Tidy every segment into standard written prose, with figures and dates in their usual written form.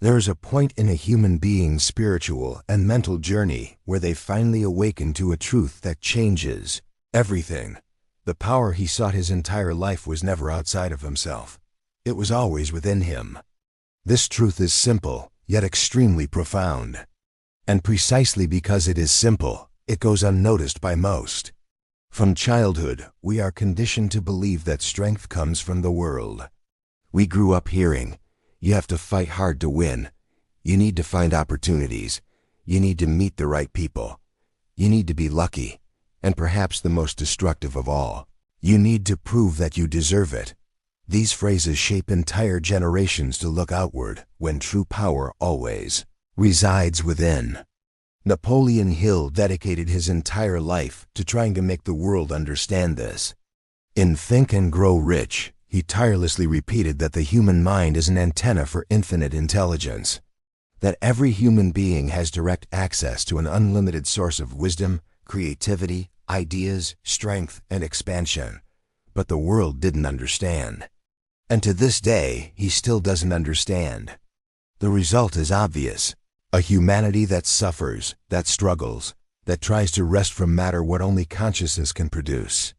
There is a point in a human being's spiritual and mental journey where they finally awaken to a truth that changes everything. The power he sought his entire life was never outside of himself. It was always within him. This truth is simple, yet extremely profound. And precisely because it is simple, it goes unnoticed by most. From childhood, we are conditioned to believe that strength comes from the world. We grew up hearing, "You have to fight hard to win. You need to find opportunities. You need to meet the right people. You need to be lucky. And perhaps the most destructive of all, you need to prove that you deserve it." These phrases shape entire generations to look outward when true power always resides within. Napoleon Hill dedicated his entire life to trying to make the world understand this. In Think and Grow Rich, he tirelessly repeated that the human mind is an antenna for infinite intelligence, that every human being has direct access to an unlimited source of wisdom, creativity, ideas, strength, and expansion. But the world didn't understand. And to this day, he still doesn't understand. The result is obvious. A humanity that suffers, that struggles, that tries to wrest from matter what only consciousness can produce.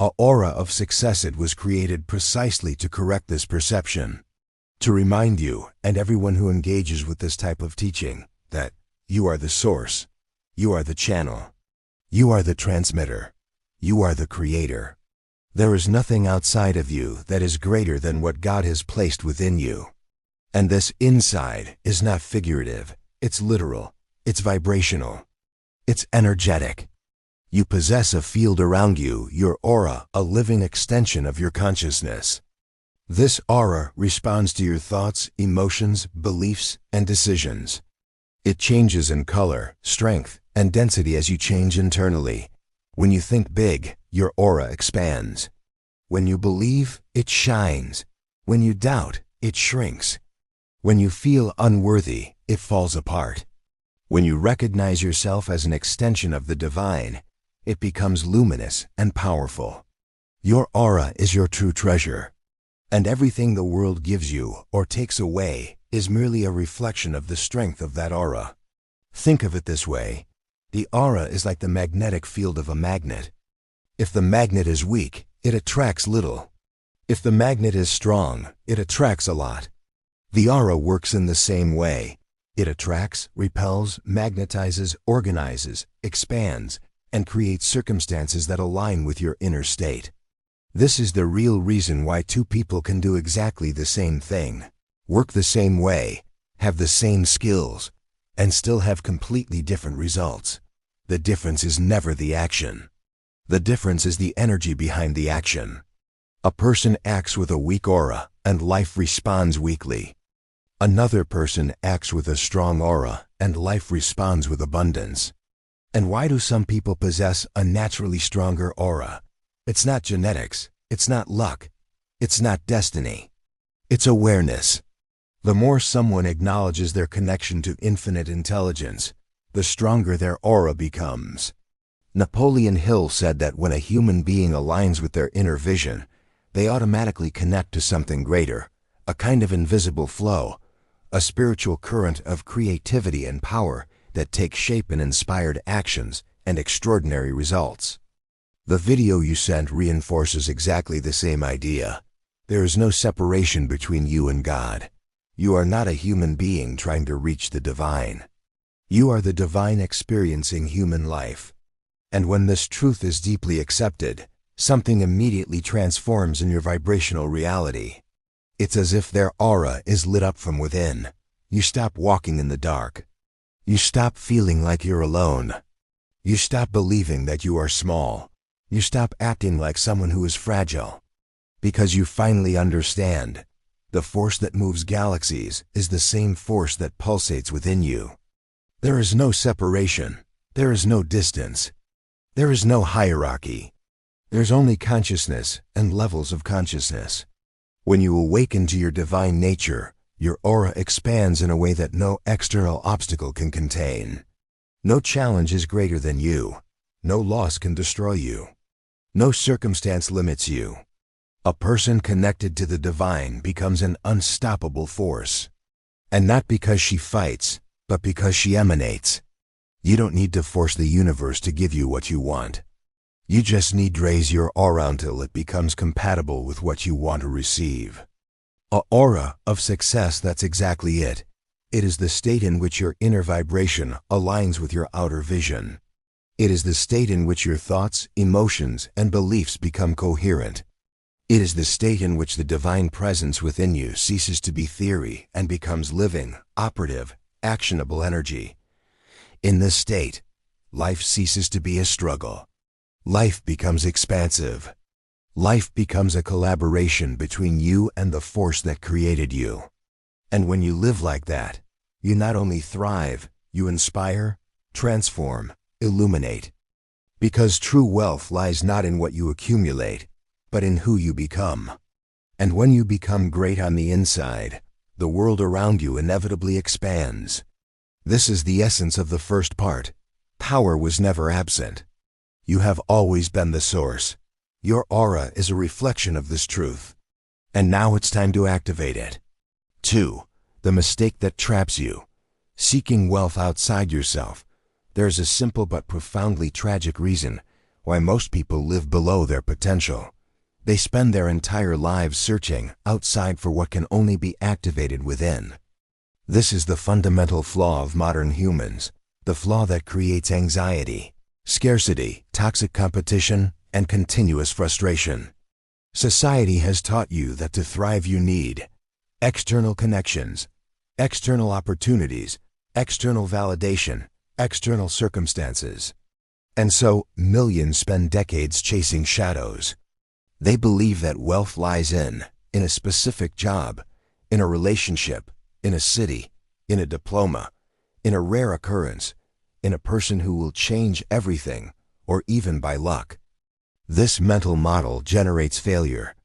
An aura of success it was created precisely to correct this perception. To remind you, and everyone who engages with this type of teaching, that you are the source, you are the channel, you are the transmitter, you are the creator. There is nothing outside of you that is greater than what God has placed within you. And this inside is not figurative, it's literal, it's vibrational, it's energetic. You possess a field around you, your aura, a living extension of your consciousness. This aura responds to your thoughts, emotions, beliefs, and decisions. It changes in color, strength, and density as you change internally. When you think big, your aura expands. When you believe, it shines. When you doubt, it shrinks. When you feel unworthy, it falls apart. When you recognize yourself as an extension of the divine, it becomes luminous and powerful. Your aura is your true treasure. And everything the world gives you or takes away is merely a reflection of the strength of that aura. Think of it this way. The aura is like the magnetic field of a magnet. If the magnet is weak, it attracts little. If the magnet is strong, it attracts a lot. The aura works in the same way. It attracts, repels, magnetizes, organizes, expands, and creates circumstances that align with your inner state. This is the real reason why two people can do exactly the same thing, work the same way, have the same skills, and still have completely different results. The difference is never the action. The difference is the energy behind the action. A person acts with a weak aura, and life responds weakly. Another person acts with a strong aura, and life responds with abundance. And why do some people possess a naturally stronger aura? It's not genetics, it's not luck, it's not destiny. It's awareness. The more someone acknowledges their connection to infinite intelligence, the stronger their aura becomes. Napoleon Hill said that when a human being aligns with their inner vision, they automatically connect to something greater, a kind of invisible flow, a spiritual current of creativity and power that takes shape in inspired actions and extraordinary results. The video you sent reinforces exactly the same idea. There is no separation between you and God. You are not a human being trying to reach the divine. You are the divine experiencing human life. And when this truth is deeply accepted, something immediately transforms in your vibrational reality. It's as if their aura is lit up from within. You stop walking in the dark. You stop feeling like you're alone. You stop believing that you are small. You stop acting like someone who is fragile. Because you finally understand, the force that moves galaxies is the same force that pulsates within you. There is no separation. There is no distance. There is no hierarchy. There's only consciousness and levels of consciousness. When you awaken to your divine nature, your aura expands in a way that no external obstacle can contain. No challenge is greater than you. No loss can destroy you. No circumstance limits you. A person connected to the divine becomes an unstoppable force. And not because she fights, but because she emanates. You don't need to force the universe to give you what you want. You just need to raise your aura until it becomes compatible with what you want to receive. An aura of success, that's exactly it. It is the state in which your inner vibration aligns with your outer vision. It is the state in which your thoughts, emotions, and beliefs become coherent. It is the state in which the divine presence within you ceases to be theory and becomes living, operative, actionable energy. In this state, life ceases to be a struggle. Life becomes expansive. Life becomes a collaboration between you and the force that created you. And when you live like that, you not only thrive, you inspire, transform, illuminate. Because true wealth lies not in what you accumulate, but in who you become. And when you become great on the inside, the world around you inevitably expands. This is the essence of the first part. Power was never absent. You have always been the source. Your aura is a reflection of this truth. And now it's time to activate it. 2. The mistake that traps you. Seeking wealth outside yourself. There's a simple but profoundly tragic reason why most people live below their potential. They spend their entire lives searching outside for what can only be activated within. This is the fundamental flaw of modern humans, the flaw that creates anxiety, scarcity, toxic competition, and continuous frustration. Society has taught you that to thrive you need external connections, external opportunities, external validation, external circumstances. And so, millions spend decades chasing shadows. They believe that wealth lies in a specific job, in a relationship, in a city, in a diploma, in a rare occurrence, in a person who will change everything, or even by luck. This mental model generates failure,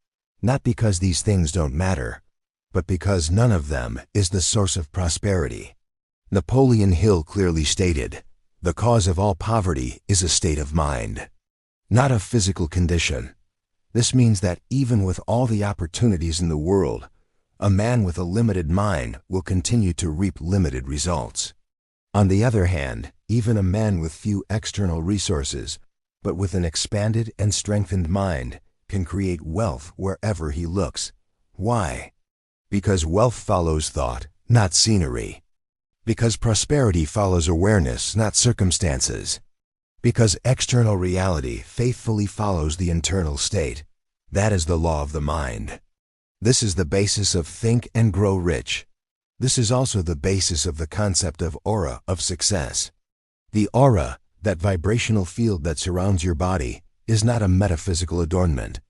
not because these things don't matter, but because none of them is the source of prosperity. Napoleon Hill clearly stated, "The cause of all poverty is a state of mind, not a physical condition." This means that even with all the opportunities in the world, a man with a limited mind will continue to reap limited results. On the other hand, even a man with few external resources, but with an expanded and strengthened mind, can create wealth wherever he looks. Why? Because wealth follows thought, not scenery. Because prosperity follows awareness, not circumstances. Because external reality faithfully follows the internal state. That is the law of the mind. This is the basis of Think and Grow Rich. This is also the basis of the concept of aura of success. The aura, that vibrational field that surrounds your body, is not a metaphysical adornment.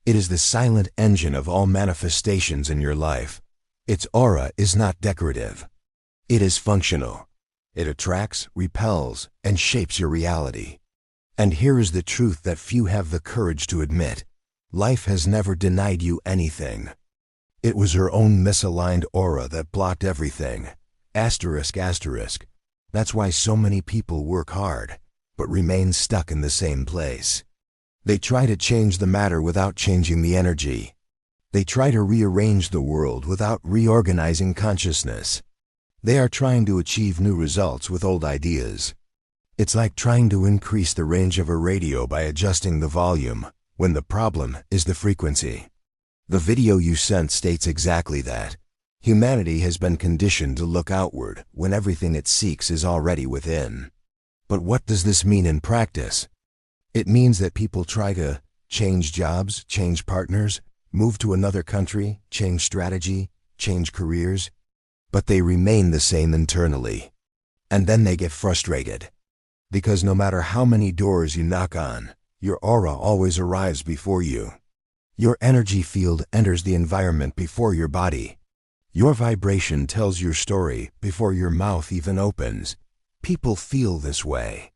It is the silent engine of all manifestations in your life. Its aura is not decorative. It is functional. It attracts, repels, and shapes your reality. And here is the truth that few have the courage to admit. Life has never denied you anything. It was your own misaligned aura that blocked everything. Asterisk, asterisk. That's why so many people work hard, but remain stuck in the same place. They try to change the matter without changing the energy. They try to rearrange the world without reorganizing consciousness. They are trying to achieve new results with old ideas. It's like trying to increase the range of a radio by adjusting the volume, when the problem is the frequency. The video you sent states exactly that. Humanity has been conditioned to look outward when everything it seeks is already within. But what does this mean in practice? It means that people try to change jobs, change partners, move to another country, change strategy, change careers, but they remain the same internally. And then they get frustrated. Because no matter how many doors you knock on, your aura always arrives before you. Your energy field enters the environment before your body. Your vibration tells your story before your mouth even opens. People feel this way.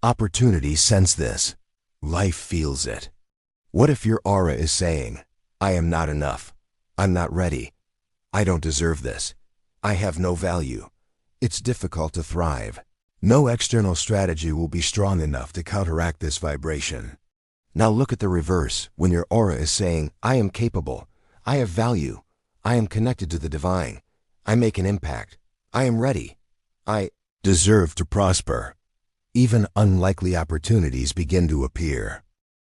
Opportunity sense this. Life feels it. What if your aura is saying, "I am not enough. I'm not ready. I don't deserve this. I have no value. It's difficult to thrive." No external strategy will be strong enough to counteract this vibration. Now look at the reverse, when your aura is saying, "I am capable. I have value. I am connected to the divine. I make an impact. I am ready. I deserve to prosper. Even unlikely opportunities begin to appear.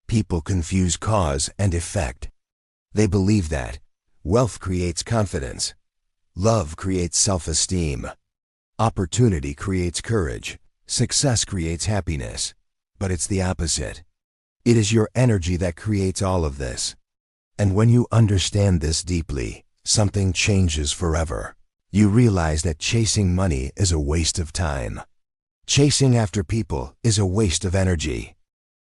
People confuse cause and effect. They believe that wealth creates confidence, love creates self-esteem, opportunity creates courage, success creates happiness. But it's the opposite. It is your energy that creates all of this. And when you understand this deeply, something changes forever. You realize that chasing money is a waste of time. Chasing after people is a waste of energy.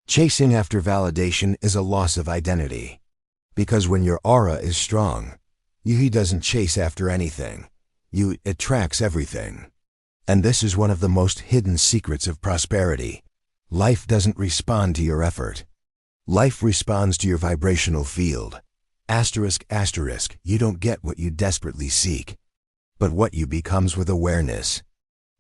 Chasing after validation is a loss of identity. Because when your aura is strong, he doesn't chase after anything. You attracts everything. And this is one of the most hidden secrets of prosperity. Life doesn't respond to your effort. Life responds to your vibrational field. Asterisk, asterisk, you don't get what you desperately seek, but what you becomes with awareness.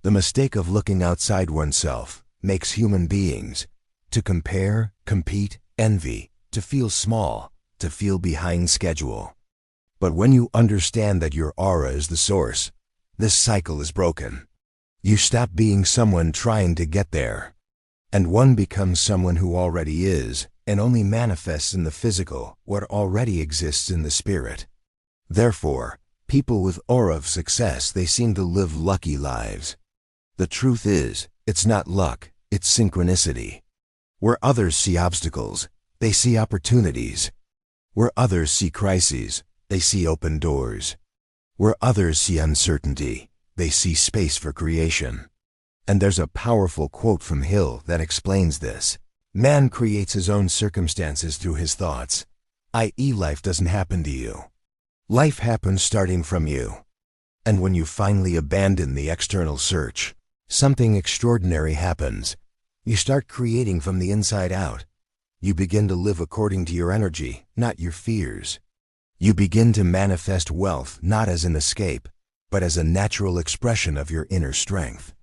The mistake of looking outside oneself makes human beings to compare, compete, envy, to feel small, to feel behind schedule. But when you understand that your aura is the source, this cycle is broken. You stop being someone trying to get there, and one becomes someone who already is, and only manifests in the physical what already exists in the spirit. Therefore, people with aura of success, they seem to live lucky lives. The truth is, it's not luck, it's synchronicity. Where others see obstacles, they see opportunities. Where others see crises, they see open doors. Where others see uncertainty, they see space for creation. And there's a powerful quote from Hill that explains this. Man creates his own circumstances through his thoughts, i.e., life doesn't happen to you. Life happens starting from you. And when you finally abandon the external search, something extraordinary happens. You start creating from the inside out. You begin to live according to your energy, not your fears. You begin to manifest wealth not as an escape, but as a natural expression of your inner strength.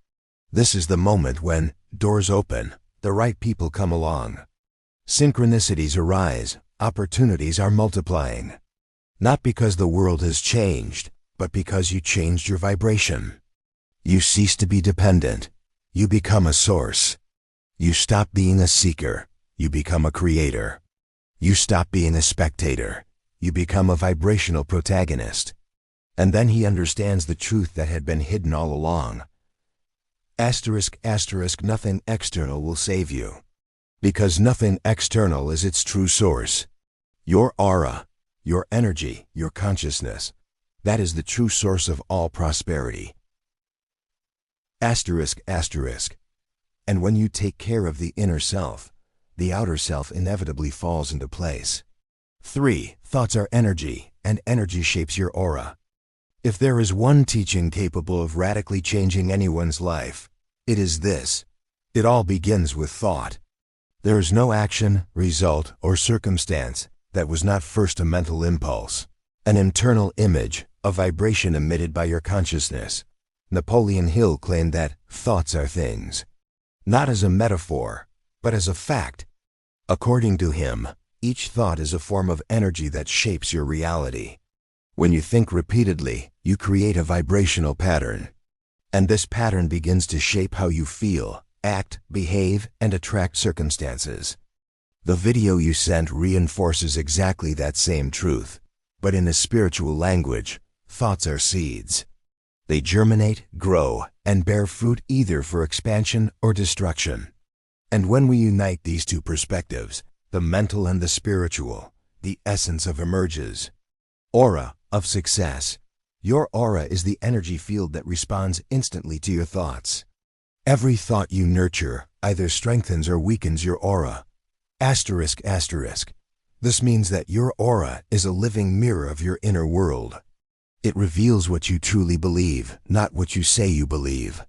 This is the moment when doors open, the right people come along. Synchronicities arise, opportunities are multiplying. Not because the world has changed, but because you changed your vibration. You cease to be dependent. You become a source. You stop being a seeker. You become a creator. You stop being a spectator. You become a vibrational protagonist. And then he understands the truth that had been hidden all along. Asterisk, asterisk, nothing external will save you. Because nothing external is its true source. Your aura, your energy, your consciousness, that is the true source of all prosperity. Asterisk, asterisk. And when you take care of the inner self, the outer self inevitably falls into place. 3. Thoughts are energy, and energy shapes your aura. If there is one teaching capable of radically changing anyone's life, it is this. It all begins with thought. There is no action, result, or circumstance that was not first a mental impulse, an internal image, a vibration emitted by your consciousness. Napoleon Hill claimed that thoughts are things, not as a metaphor, but as a fact. According to him, each thought is a form of energy that shapes your reality. When you think repeatedly, you create a vibrational pattern. And this pattern begins to shape how you feel, act, behave, and attract circumstances. The video you sent reinforces exactly that same truth. But in a spiritual language, thoughts are seeds. They germinate, grow, and bear fruit either for expansion or destruction. And when we unite these two perspectives, the mental and the spiritual, the essence of emerges. Aura of success. Your aura is the energy field that responds instantly to your thoughts. Every thought you nurture either strengthens or weakens your aura. Asterisk, asterisk. This means that your aura is a living mirror of your inner world. It reveals what you truly believe, not what you say you believe.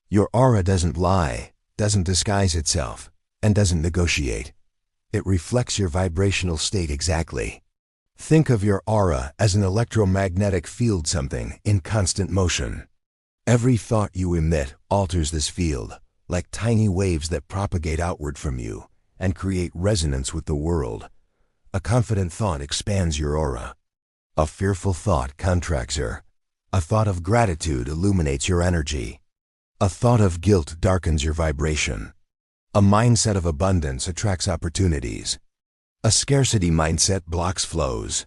Your aura doesn't lie, doesn't disguise itself, and doesn't negotiate. It reflects your vibrational state exactly. Think of your aura as an electromagnetic field, something in constant motion. Every thought you emit alters this field, like tiny waves that propagate outward from you and create resonance with the world. A confident thought expands your aura. A fearful thought contracts her. A thought of gratitude illuminates your energy. A thought of guilt darkens your vibration. A mindset of abundance attracts opportunities. A scarcity mindset blocks flows.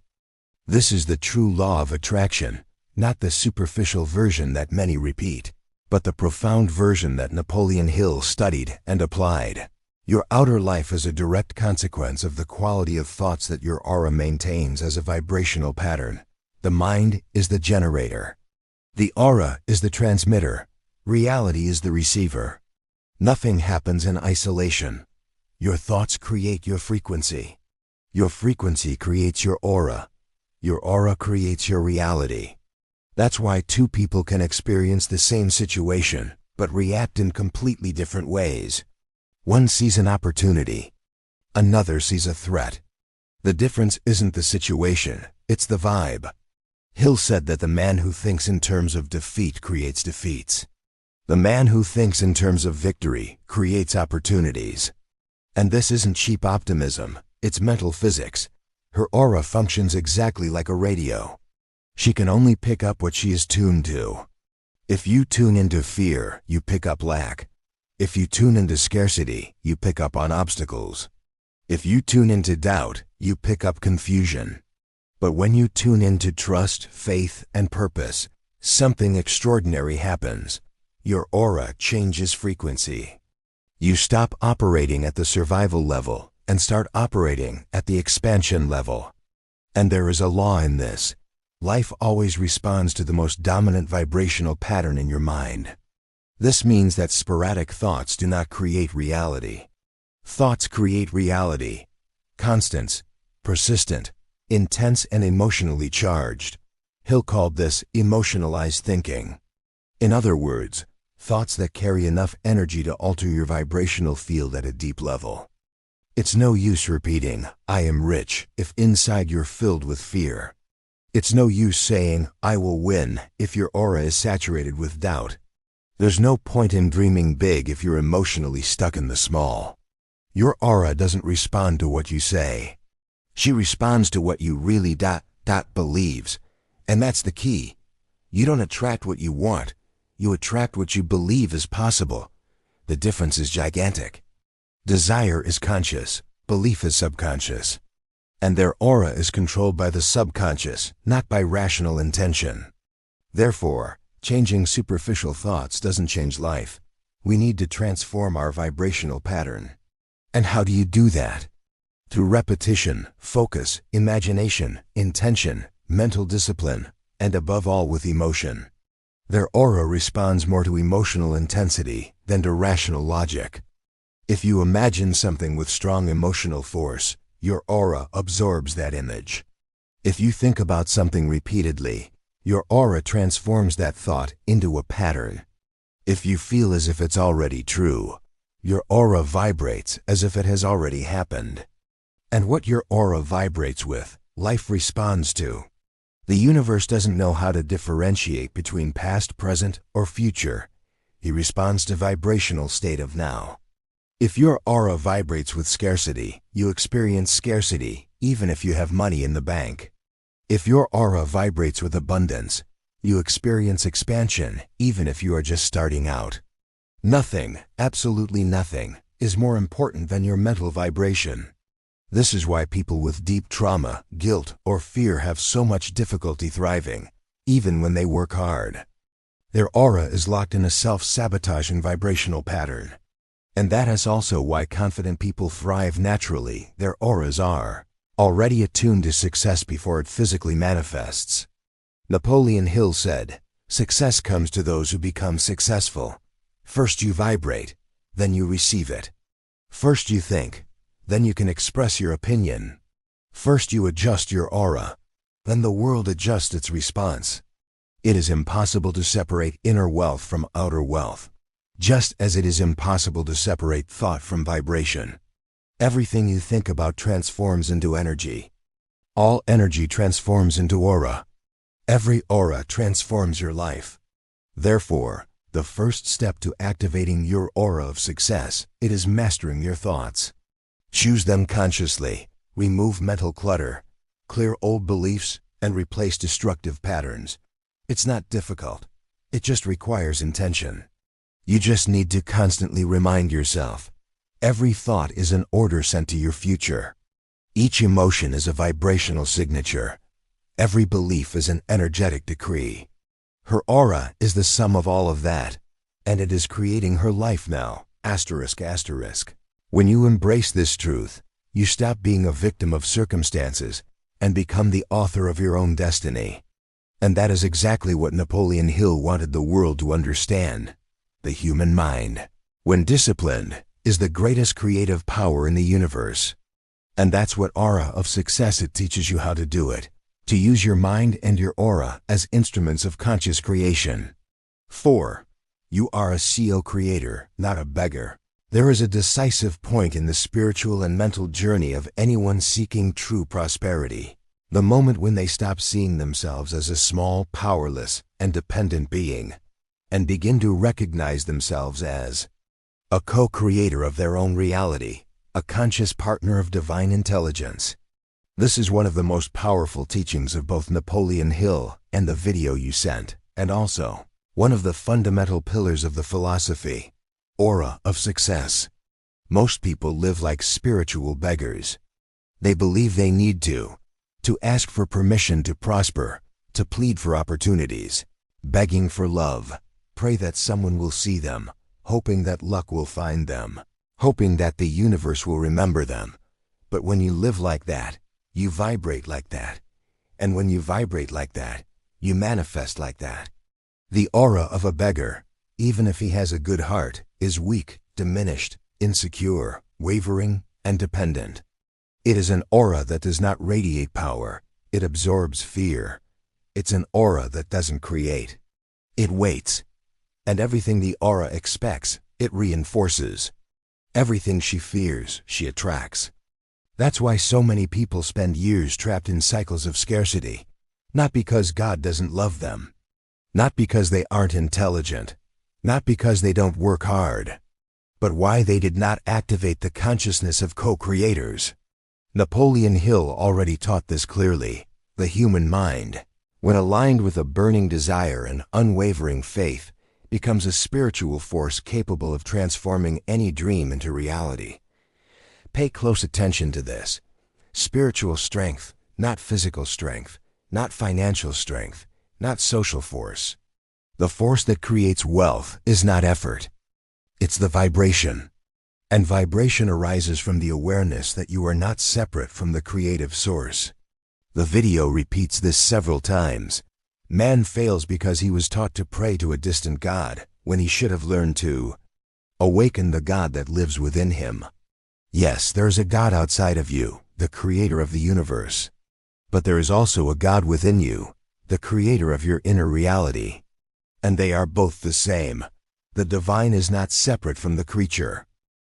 This is the true law of attraction, not the superficial version that many repeat, but the profound version that Napoleon Hill studied and applied. Your outer life is a direct consequence of the quality of thoughts that your aura maintains as a vibrational pattern. The mind is the generator. The aura is the transmitter. Reality is the receiver. Nothing happens in isolation. Your thoughts create your frequency. Your frequency creates your aura. Your aura creates your reality. That's why two people can experience the same situation, but react in completely different ways. One sees an opportunity. Another sees a threat. The difference isn't the situation, it's the vibe. Hill said that the man who thinks in terms of defeat creates defeats. The man who thinks in terms of victory creates opportunities. And this isn't cheap optimism, it's mental physics. Her aura functions exactly like a radio. She can only pick up what she is tuned to. If you tune into fear, you pick up lack. If you tune into scarcity, you pick up on obstacles. If you tune into doubt, you pick up confusion. But when you tune into trust, faith, and purpose, something extraordinary happens. Your aura changes frequency. You stop operating at the survival level and start operating at the expansion level. And there is a law in this. Life always responds to the most dominant vibrational pattern in your mind. This means that sporadic thoughts do not create reality. Thoughts create reality. Constants, persistent, intense and emotionally charged. Hill called this emotionalized thinking. In other words, thoughts that carry enough energy to alter your vibrational field at a deep level. It's no use repeating, "I am rich," if inside you're filled with fear. It's no use saying, "I will win," if your aura is saturated with doubt. There's no point in dreaming big if you're emotionally stuck in the small. Your aura doesn't respond to what you say. She responds to what you really believes. And that's the key. You don't attract what you want. You attract what you believe is possible. The difference is gigantic. Desire is conscious, belief is subconscious. And their aura is controlled by the subconscious, not by rational intention. Therefore, changing superficial thoughts doesn't change life. We need to transform our vibrational pattern. And how do you do that? Through repetition, focus, imagination, intention, mental discipline, and above all with emotion. Their aura responds more to emotional intensity than to rational logic. If you imagine something with strong emotional force, your aura absorbs that image. If you think about something repeatedly, your aura transforms that thought into a pattern. If you feel as if it's already true, your aura vibrates as if it has already happened. And what your aura vibrates with, life responds to. The universe doesn't know how to differentiate between past, present, or future. He responds to vibrational state of now. If your aura vibrates with scarcity, you experience scarcity, even if you have money in the bank. If your aura vibrates with abundance, you experience expansion, even if you are just starting out. Nothing, absolutely nothing, is more important than your mental vibration. This is why people with deep trauma, guilt, or fear have so much difficulty thriving, even when they work hard. Their aura is locked in a self-sabotaging vibrational pattern. And that is also why confident people thrive naturally. Their auras are already attuned to success before it physically manifests. Napoleon Hill said, "Success comes to those who become successful. First you vibrate, then you receive it. First you think, then you can express your opinion. First you adjust your aura, then the world adjusts its response." It is impossible to separate inner wealth from outer wealth, just as it is impossible to separate thought from vibration. Everything you think about transforms into energy. All energy transforms into aura. Every aura transforms your life. Therefore, the first step to activating your aura of success, it is mastering your thoughts. Choose them consciously, remove mental clutter, clear old beliefs, and replace destructive patterns. It's not difficult. It just requires intention. You just need to constantly remind yourself. Every thought is an order sent to your future. Each emotion is a vibrational signature. Every belief is an energetic decree. Her aura is the sum of all of that, and it is creating her life now. Asterisk, asterisk. When you embrace this truth, you stop being a victim of circumstances and become the author of your own destiny. And that is exactly what Napoleon Hill wanted the world to understand. The human mind, when disciplined, is the greatest creative power in the universe. And that's what Aura of Success, it teaches you how to do it. To use your mind and your aura as instruments of conscious creation. 4. You are a co-creator, not a beggar. There is a decisive point in the spiritual and mental journey of anyone seeking true prosperity. The moment when they stop seeing themselves as a small, powerless, and dependent being, and begin to recognize themselves as a co-creator of their own reality, a conscious partner of divine intelligence. This is one of the most powerful teachings of both Napoleon Hill and the video you sent, and also one of the fundamental pillars of the philosophy, Aura of Success. Most people live like spiritual beggars. They believe they need to ask for permission to prosper, to plead for opportunities, begging for love, pray that someone will see them, hoping that luck will find them, hoping that the universe will remember them. But when you live like that, you vibrate like that. And when you vibrate like that, you manifest like that. The aura of a beggar, even if he has a good heart, is weak, diminished, insecure, wavering, and dependent. It is an aura that does not radiate power. It absorbs fear. It's an aura that doesn't create. It waits. And everything the aura expects, it reinforces. Everything she fears, she attracts. That's why so many people spend years trapped in cycles of scarcity. Not because God doesn't love them. Not because they aren't intelligent. Not because they don't work hard. But why they did not activate the consciousness of co-creators. Napoleon Hill already taught this clearly. The human mind, when aligned with a burning desire and unwavering faith, becomes a spiritual force capable of transforming any dream into reality. Pay close attention to this. Spiritual strength, not physical strength, not financial strength, not social force. The force that creates wealth is not effort. It's the vibration. And vibration arises from the awareness that you are not separate from the creative source. The video repeats this several times. Man fails because he was taught to pray to a distant God, when he should have learned to awaken the God that lives within him. Yes, there is a God outside of you, the creator of the universe. But there is also a God within you, the creator of your inner reality. And they are both the same. The divine is not separate from the creature.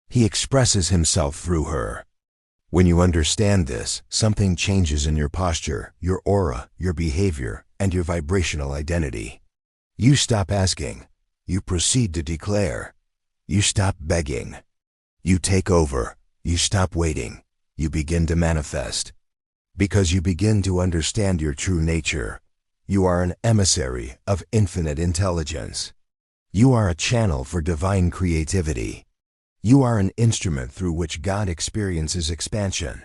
He expresses himself through her. When you understand this, something changes in your posture, your aura, your behavior, and your vibrational identity. You stop asking. You proceed to declare. You stop begging. You take over. You stop waiting. You begin to manifest. Because you begin to understand your true nature. You are an emissary of infinite intelligence. You are a channel for divine creativity. You are an instrument through which God experiences expansion.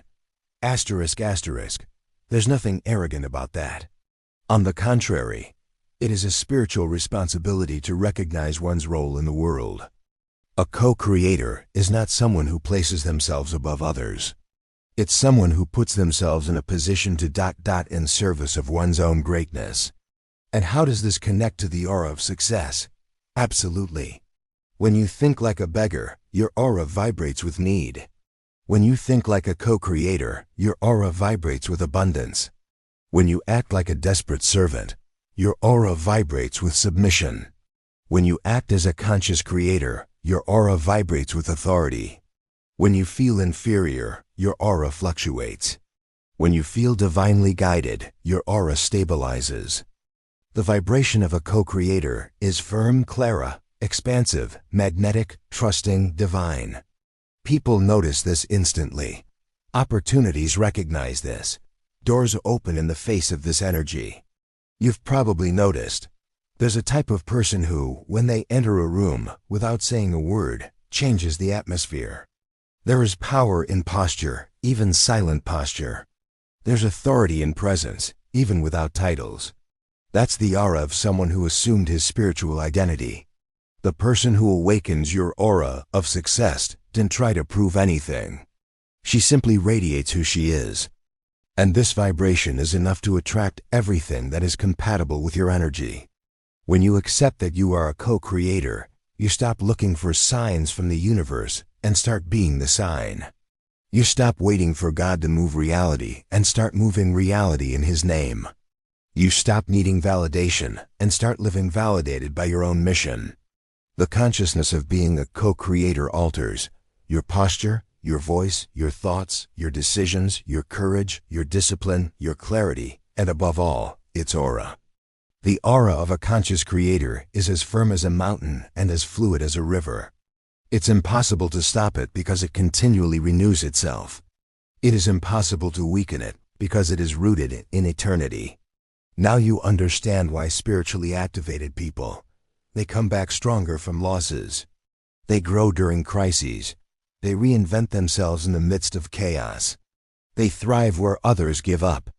Asterisk, asterisk. There's nothing arrogant about that. On the contrary, it is a spiritual responsibility to recognize one's role in the world. A co-creator is not someone who places themselves above others. It's someone who puts themselves in a position to in service of one's own greatness. And how does this connect to the aura of success? Absolutely. When you think like a beggar, your aura vibrates with need. When you think like a co-creator, your aura vibrates with abundance. When you act like a desperate servant, your aura vibrates with submission. When you act as a conscious creator, your aura vibrates with authority. When you feel inferior, your aura fluctuates. When you feel divinely guided, your aura stabilizes. The vibration of a co-creator is firm, clara, expansive, magnetic, trusting, divine. People notice this instantly. Opportunities recognize this. Doors open in the face of this energy. You've probably noticed. There's a type of person who, when they enter a room, without saying a word, changes the atmosphere. There is power in posture, even silent posture. There's authority in presence, even without titles. That's the aura of someone who assumed his spiritual identity. The person who awakens your aura of success didn't try to prove anything. She simply radiates who she is. And this vibration is enough to attract everything that is compatible with your energy. When you accept that you are a co-creator, you stop looking for signs from the universe and start being the sign. You stop waiting for God to move reality and start moving reality in His name. You stop needing validation and start living validated by your own mission. The consciousness of being a co-creator alters your posture, your voice, your thoughts, your decisions, your courage, your discipline, your clarity, and above all, its aura. The aura of a conscious creator is as firm as a mountain and as fluid as a river. It's impossible to stop it because it continually renews itself. It is impossible to weaken it because it is rooted in eternity. Now you understand why spiritually activated people, they come back stronger from losses. They grow during crises. They reinvent themselves in the midst of chaos. They thrive where others give up.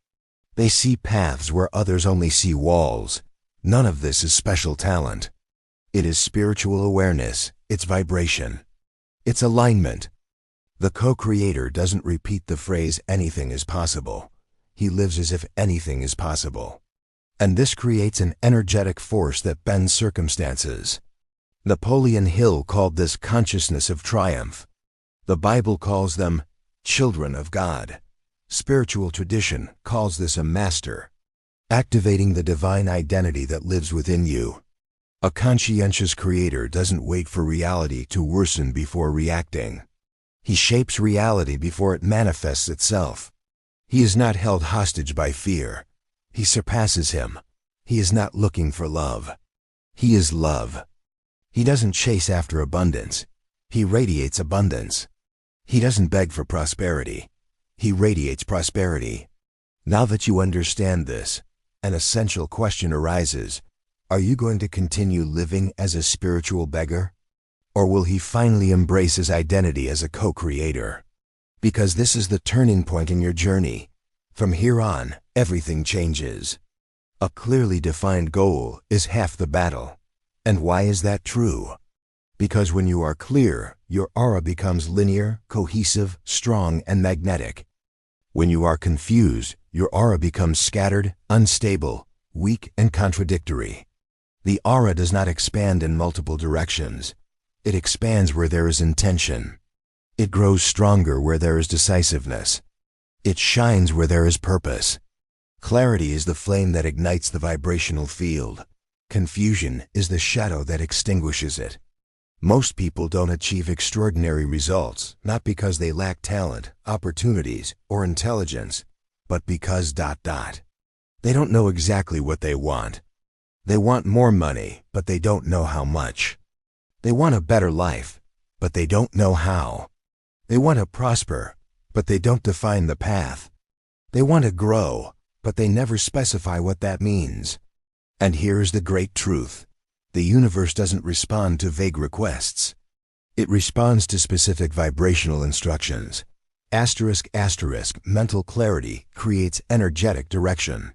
They see paths where others only see walls. None of this is special talent. It is spiritual awareness, it's vibration, it's alignment. The co-creator doesn't repeat the phrase anything is possible. He lives as if anything is possible. And this creates an energetic force that bends circumstances. Napoleon Hill called this consciousness of triumph. The Bible calls them children of God. Spiritual tradition calls this a master. Activating the divine identity that lives within you. A conscientious creator doesn't wait for reality to worsen before reacting. He shapes reality before it manifests itself. He is not held hostage by fear. He surpasses him. He is not looking for love. He is love. He doesn't chase after abundance. He radiates abundance. He doesn't beg for prosperity. He radiates prosperity. Now that you understand this, an essential question arises. Are you going to continue living as a spiritual beggar? Or will he finally embrace his identity as a co-creator? Because this is the turning point in your journey. From here on, everything changes. A clearly defined goal is half the battle. And why is that true? Because when you are clear, your aura becomes linear, cohesive, strong, and magnetic. When you are confused, your aura becomes scattered, unstable, weak, and contradictory. The aura does not expand in multiple directions. It expands where there is intention. It grows stronger where there is decisiveness. It shines where there is purpose. Clarity is the flame that ignites the vibrational field. Confusion is the shadow that extinguishes it. Most people don't achieve extraordinary results, not because they lack talent, opportunities, or intelligence, but because ... They don't know exactly what they want. They want more money, but they don't know how much. They want a better life, but they don't know how. They want to prosper, but they don't define the path. They want to grow, but they never specify what that means. And here's the great truth. The universe doesn't respond to vague requests. It responds to specific vibrational instructions. ***, mental clarity creates energetic direction.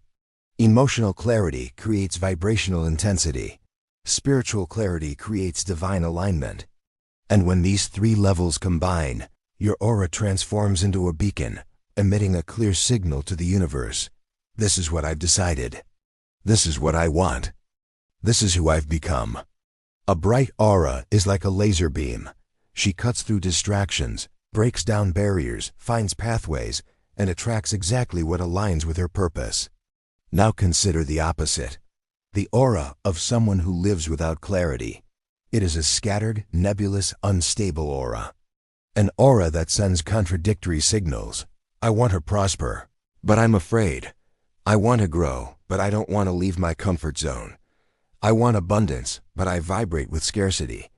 Emotional clarity creates vibrational intensity. Spiritual clarity creates divine alignment. And when these three levels combine, your aura transforms into a beacon, emitting a clear signal to the universe. This is what I've decided. This is what I want. This is who I've become. A bright aura is like a laser beam. She cuts through distractions, breaks down barriers, finds pathways, and attracts exactly what aligns with her purpose. Now consider the opposite. The aura of someone who lives without clarity. It is a scattered, nebulous, unstable aura. An aura that sends contradictory signals. I want to prosper, but I'm afraid. I want to grow, but I don't want to leave my comfort zone. I want abundance, but I vibrate with scarcity.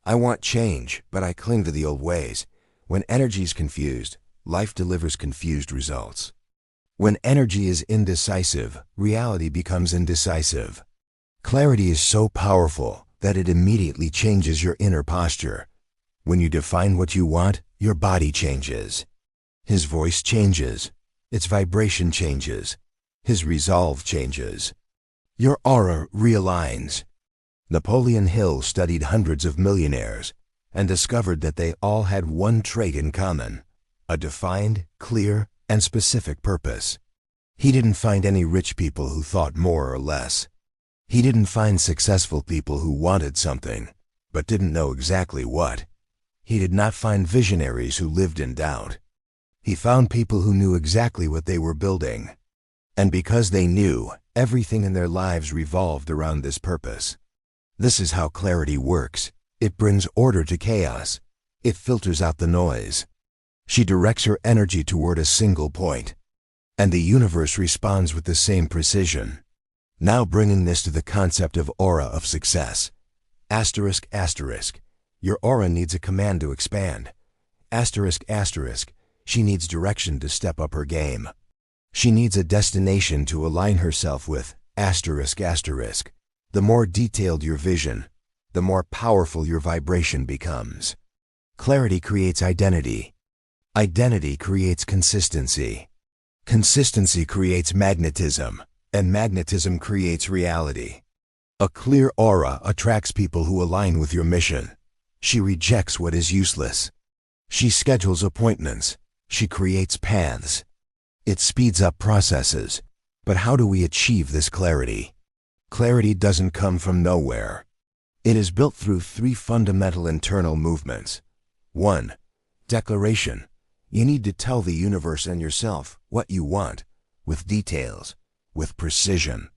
I want change, but I cling to the old ways. When energy is confused, life delivers confused results. When energy is indecisive, reality becomes indecisive. Clarity is so powerful that it immediately changes your inner posture. When you define what you want, your body changes. His voice changes. Its vibration changes. His resolve changes. Your aura realigns. Napoleon Hill studied hundreds of millionaires and discovered that they all had one trait in common: a defined, clear, and specific purpose. He didn't find any rich people who thought more or less. He didn't find successful people who wanted something, but didn't know exactly what. He did not find visionaries who lived in doubt. He found people who knew exactly what they were building. And because they knew, everything in their lives revolved around this purpose. This is how clarity works. It brings order to chaos. It filters out the noise. She directs her energy toward a single point, and the universe responds with the same precision. Now bringing this to the concept of aura of success. Asterisk, asterisk. Your aura needs a command to expand. Asterisk, asterisk. She needs direction to step up her game. She needs a destination to align herself with. Asterisk, asterisk. The more detailed your vision, the more powerful your vibration becomes. Clarity creates identity. Identity creates consistency. Consistency creates magnetism, and magnetism creates reality. A clear aura attracts people who align with your mission. She rejects what is useless. She schedules appointments. She creates paths. It speeds up processes. But how do we achieve this clarity? Clarity doesn't come from nowhere. It is built through three fundamental internal movements. 1. Declaration. You need to tell the universe and yourself what you want, with details, with precision,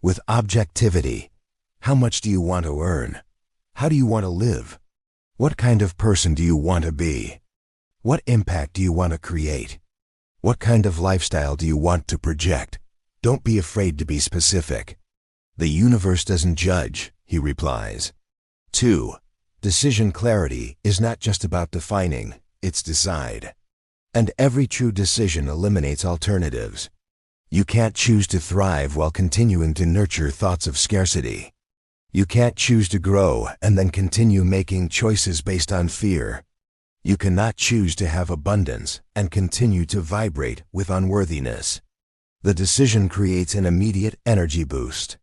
with objectivity. How much do you want to earn? How do you want to live? What kind of person do you want to be? What impact do you want to create? What kind of lifestyle do you want to project? Don't be afraid to be specific. The universe doesn't judge, he replies. 2. Decision clarity is not just about defining, it's decide. And every true decision eliminates alternatives. You can't choose to thrive while continuing to nurture thoughts of scarcity. You can't choose to grow and then continue making choices based on fear. You cannot choose to have abundance and continue to vibrate with unworthiness. The decision creates an immediate energy boost.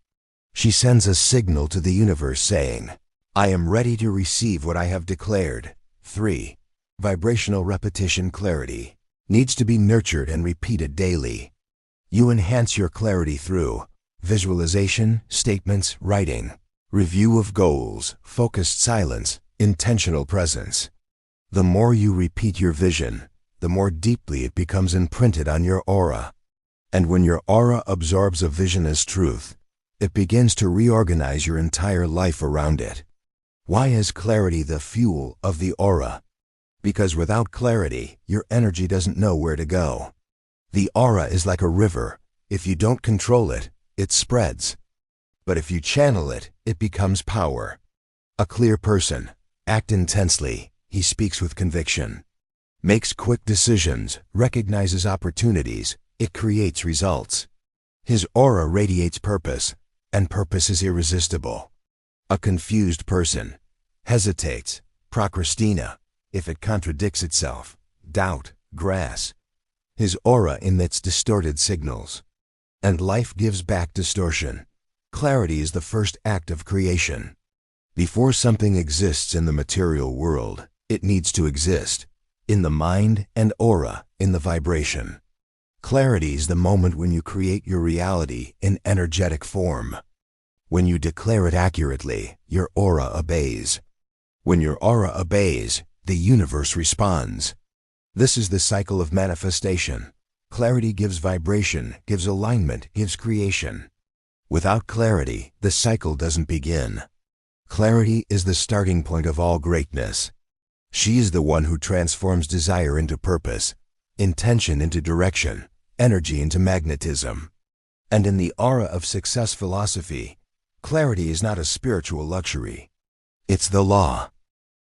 She sends a signal to the universe saying, I am ready to receive what I have declared. 3. Vibrational repetition clarity needs to be nurtured and repeated daily. You enhance your clarity through visualization, statements, writing, review of goals, focused silence, intentional presence. The more you repeat your vision, the more deeply it becomes imprinted on your aura. And when your aura absorbs a vision as truth, it begins to reorganize your entire life around it. Why is clarity the fuel of the aura? Because without clarity, your energy doesn't know where to go. The aura is like a river. If you don't control it, it spreads. But if you channel it, it becomes power. A clear person, act intensely. He speaks with conviction, makes quick decisions, recognizes opportunities. It creates results. His aura radiates purpose, and purpose is irresistible. A confused person hesitates, procrastina, if it contradicts itself, doubt, grass. His aura emits distorted signals, and life gives back distortion. Clarity is the first act of creation. Before something exists in the material world, it needs to exist, in the mind and aura, in the vibration. Clarity is the moment when you create your reality in energetic form. When you declare it accurately, your aura obeys. When your aura obeys, the universe responds. This is the cycle of manifestation. Clarity gives vibration, gives alignment, gives creation. Without clarity, the cycle doesn't begin. Clarity is the starting point of all greatness. She is the one who transforms desire into purpose, intention into direction, energy into magnetism. And in the aura of success philosophy, clarity is not a spiritual luxury. It's the law.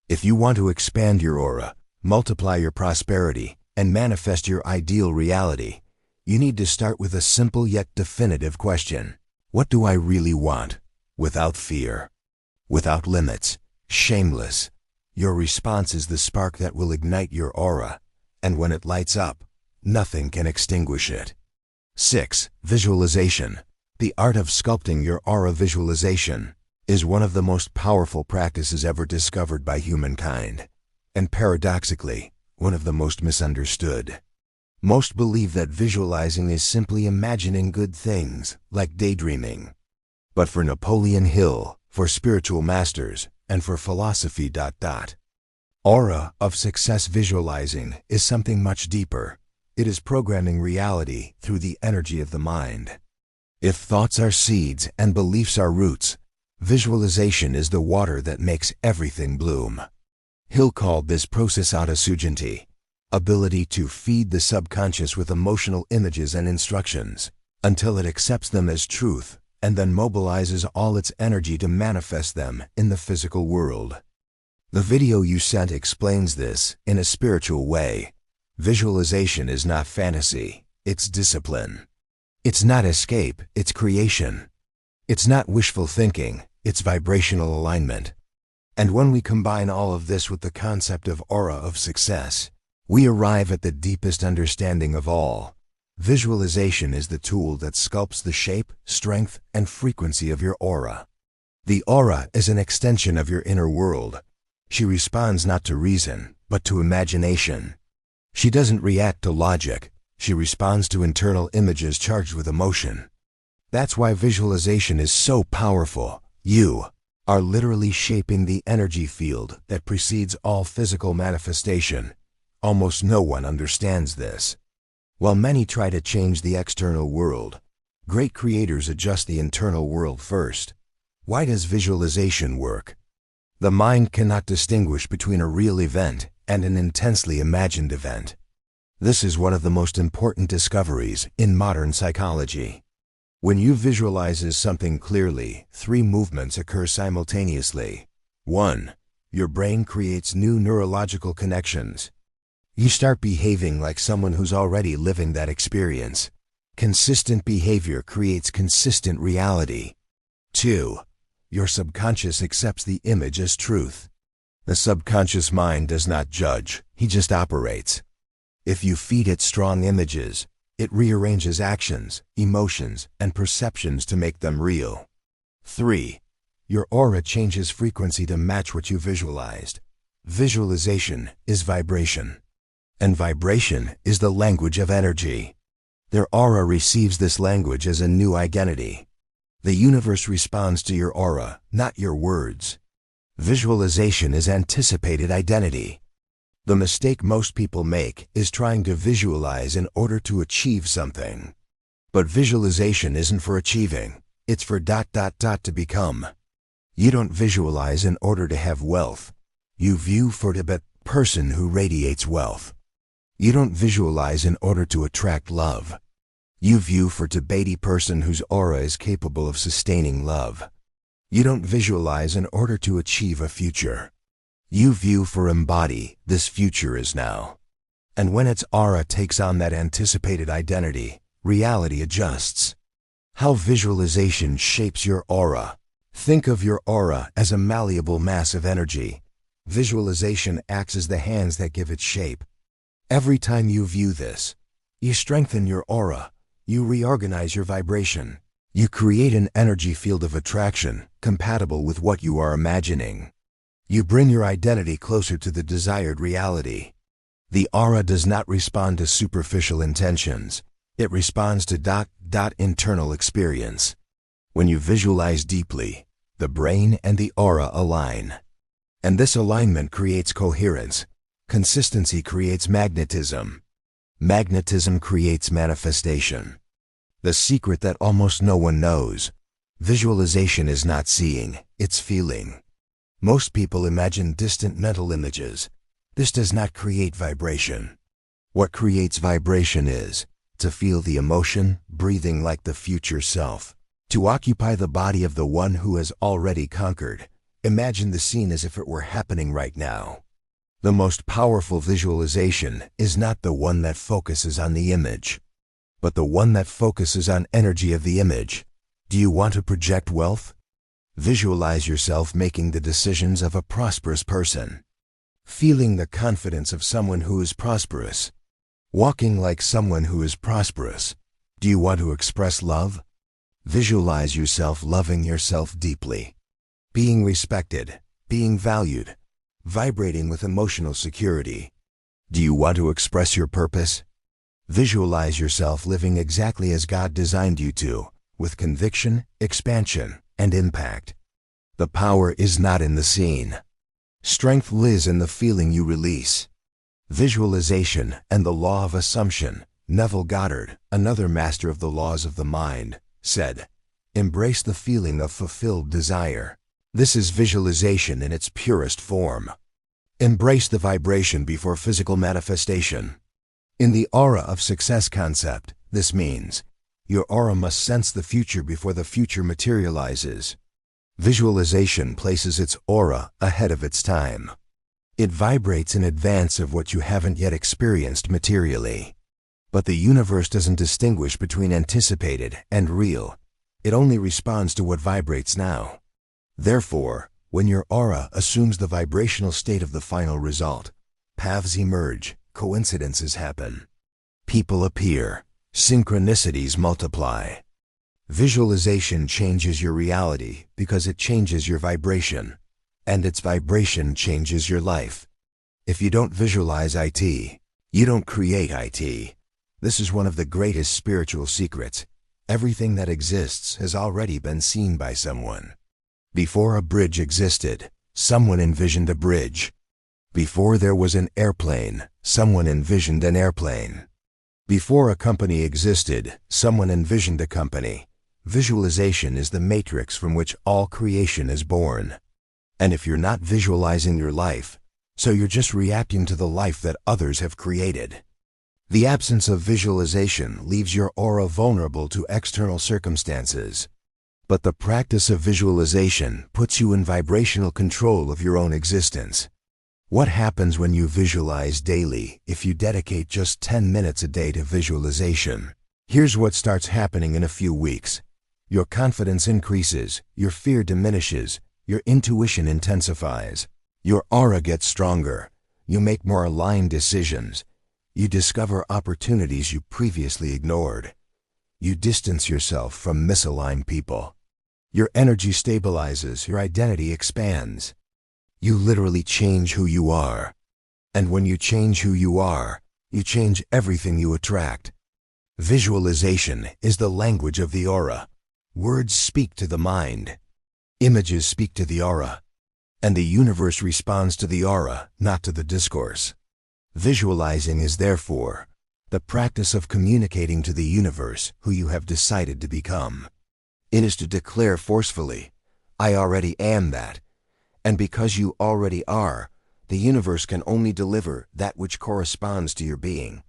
If you want to expand your aura, multiply your prosperity, and manifest your ideal reality, You need to start with a simple yet definitive question. What do I really want? Without fear, without limits, shameless. Your response is the spark that will ignite your aura, and when it lights up, nothing can extinguish it. 6. Visualization. The art of sculpting your aura. Visualization is one of the most powerful practices ever discovered by humankind, and paradoxically, one of the most misunderstood. Most believe that visualizing is simply imagining good things, like daydreaming. But for Napoleon Hill, for spiritual masters, and for philosophy, aura of success visualizing is something much deeper. It is programming reality through the energy of the mind. If thoughts are seeds and beliefs are roots, visualization is the water that makes everything bloom. Hill called this process autosuggestion, ability to feed the subconscious with emotional images and instructions, until it accepts them as truth, and then mobilizes all its energy to manifest them in the physical world. The video you sent explains this in a spiritual way. Visualization is not fantasy, it's discipline. It's not escape, it's creation. It's not wishful thinking, it's vibrational alignment. And when we combine all of this with the concept of aura of success, we arrive at the deepest understanding of all. Visualization is the tool that sculpts the shape, strength, and frequency of your aura. The aura is an extension of your inner world. She responds not to reason, but to imagination. She doesn't react to logic. She responds to internal images charged with emotion. That's why visualization is so powerful. You are literally shaping the energy field that precedes all physical manifestation. Almost no one understands this. While many try to change the external world, great creators adjust the internal world first. Why does visualization work? The mind cannot distinguish between a real event and an intensely imagined event. This is one of the most important discoveries in modern psychology. When you visualize something clearly, 3 movements occur simultaneously. 1. Your brain creates new neurological connections. You start behaving like someone who's already living that experience. Consistent behavior creates consistent reality. 2. Your subconscious accepts the image as truth. The subconscious mind does not judge, he just operates. If you feed it strong images, it rearranges actions, emotions, and perceptions to make them real. 3. Your aura changes frequency to match what you visualized. Visualization is vibration. And vibration is the language of energy. Their aura receives this language as a new identity. The universe responds to your aura, not your words. Visualization is anticipated identity. The mistake most people make is trying to visualize in order to achieve something. But visualization isn't for achieving, it's for to become. You don't visualize in order to have wealth. You view for the person who radiates wealth. You don't visualize in order to attract love. You view for the person whose aura is capable of sustaining love. You don't visualize in order to achieve a future. You view for embody, this future is now. And when its aura takes on that anticipated identity, reality adjusts. How visualization shapes your aura. Think of your aura as a malleable mass of energy. Visualization acts as the hands that give it shape. Every time you view this, you strengthen your aura. You reorganize your vibration. You create an energy field of attraction compatible with what you are imagining. You bring your identity closer to the desired reality. The aura does not respond to superficial intentions. It responds to internal experience. When you visualize deeply, the brain and the aura align. And this alignment creates coherence. Consistency creates magnetism. Magnetism creates manifestation. The secret that almost no one knows. Visualization is not seeing, it's feeling. Most people imagine distant mental images. This does not create vibration. What creates vibration is to feel the emotion, breathing like the future self. To occupy the body of the one who has already conquered. Imagine the scene as if it were happening right now. The most powerful visualization is not the one that focuses on the image, but the one that focuses on energy of the image. Do you want to project wealth? Visualize yourself making the decisions of a prosperous person, feeling the confidence of someone who is prosperous, walking like someone who is prosperous. Do you want to express love? Visualize yourself loving yourself deeply, being respected, being valued, vibrating with emotional security. Do you want to express your purpose? Visualize yourself living exactly as God designed you to, with conviction, expansion, and impact. The power is not in the scene. Strength lies in the feeling you release. Visualization and the law of assumption. Neville Goddard, another master of the laws of the mind, said, "Embrace the feeling of fulfilled desire." This is visualization in its purest form. Embrace the vibration before physical manifestation. In the aura of success concept, this means your aura must sense the future before the future materializes. Visualization places its aura ahead of its time. It vibrates in advance of what you haven't yet experienced materially. But the universe doesn't distinguish between anticipated and real. It only responds to what vibrates now. Therefore, when your aura assumes the vibrational state of the final result, paths emerge, coincidences happen, people appear, synchronicities multiply. Visualization changes your reality because it changes your vibration, and its vibration changes your life. If you don't visualize IT, you don't create IT. This is one of the greatest spiritual secrets. Everything that exists has already been seen by someone. Before a bridge existed, someone envisioned a bridge. Before there was an airplane, someone envisioned an airplane. Before a company existed, someone envisioned a company. Visualization is the matrix from which all creation is born. And if you're not visualizing your life, so you're just reacting to the life that others have created. The absence of visualization leaves your aura vulnerable to external circumstances. But the practice of visualization puts you in vibrational control of your own existence. What happens when you visualize daily if you dedicate just 10 minutes a day to visualization? Here's what starts happening in a few weeks. Your confidence increases, your fear diminishes, your intuition intensifies, your aura gets stronger, you make more aligned decisions, you discover opportunities you previously ignored. You distance yourself from misaligned people. Your energy stabilizes, your identity expands. You literally change who you are. And when you change who you are, you change everything you attract. Visualization is the language of the aura. Words speak to the mind. Images speak to the aura. And the universe responds to the aura, not to the discourse. Visualizing is therefore the practice of communicating to the universe who you have decided to become. It is to declare forcefully, "I already am that." And because you already are, the universe can only deliver that which corresponds to your being.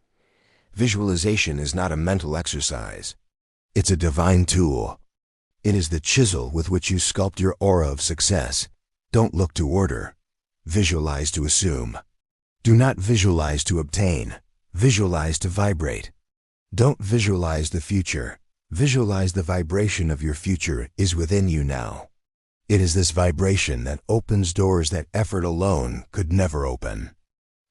Visualization is not a mental exercise. It's a divine tool. It is the chisel with which you sculpt your aura of success. Don't look to order. Visualize to assume. Do not visualize to obtain. Visualize to vibrate. Don't visualize the future. Visualize the vibration of your future is within you now. It is this vibration that opens doors that effort alone could never open.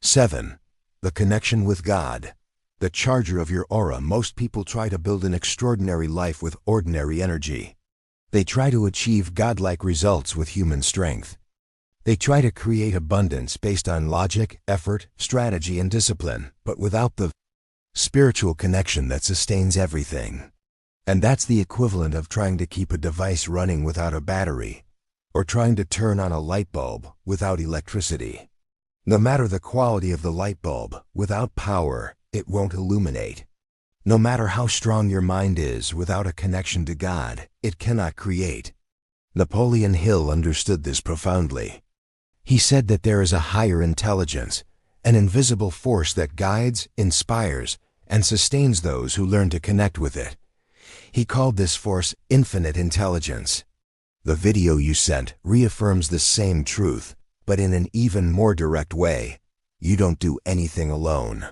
7. The connection with God. The charger of your aura. Most people try to build an extraordinary life with ordinary energy. They try to achieve godlike results with human strength. They try to create abundance based on logic, effort, strategy, and discipline, but without the spiritual connection that sustains everything. And that's the equivalent of trying to keep a device running without a battery, or trying to turn on a light bulb without electricity. No matter the quality of the light bulb, without power, it won't illuminate. No matter how strong your mind is, without a connection to God, it cannot create. Napoleon Hill understood this profoundly. He said that there is a higher intelligence, an invisible force that guides, inspires, and sustains those who learn to connect with it. He called this force infinite intelligence. The video you sent reaffirms the same truth, but in an even more direct way. You don't do anything alone.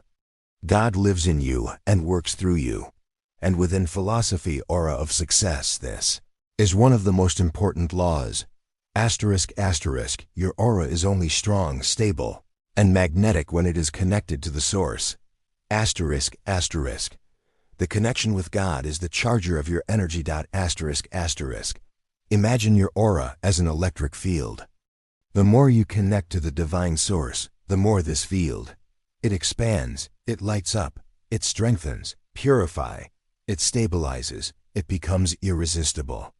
God lives in you and works through you. and within philosophy aura of success. This is one of the most important laws. Your aura is only strong, stable, and magnetic when it is connected to the source. The connection with God is the charger of your energy. Imagine your aura as an electric field. The more you connect to the divine source, the more this field. It expands, it lights up, it strengthens, purifies, it stabilizes, it becomes irresistible.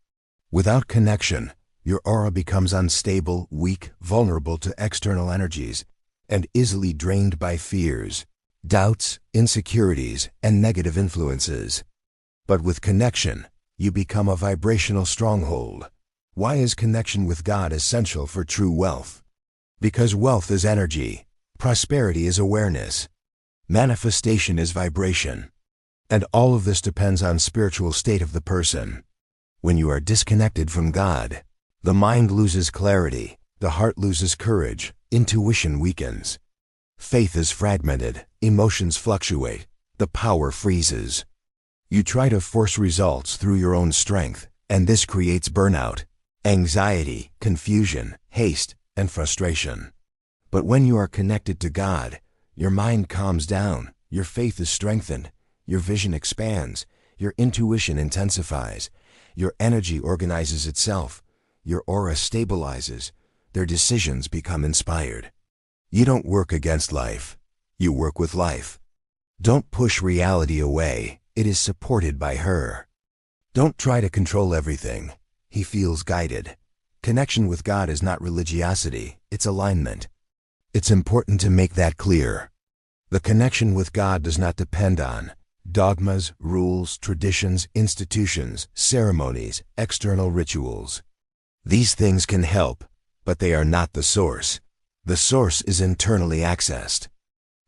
Without connection, your aura becomes unstable, weak, vulnerable to external energies, and easily drained by fears, doubts, insecurities, and negative influences. But with connection, you become a vibrational stronghold. Why is connection with God essential for true wealth? Because wealth is energy, prosperity is awareness, manifestation is vibration. And all of this depends on spiritual state of the person. When you are disconnected from God, the mind loses clarity, the heart loses courage, intuition weakens. Faith is fragmented, emotions fluctuate, the power freezes. You try to force results through your own strength, and this creates burnout, anxiety, confusion, haste, and frustration. But when you are connected to God, your mind calms down, your faith is strengthened, your vision expands, your intuition intensifies, your energy organizes itself, your aura stabilizes, their decisions become inspired. You don't work against life, you work with life. Don't push reality away, it is supported by her. Don't try to control everything, he feels guided. Connection with God is not religiosity, it's alignment. It's important to make that clear. The connection with God does not depend on dogmas, rules, traditions, institutions, ceremonies, external rituals. These things can help, but they are not the source. The source is internally accessed.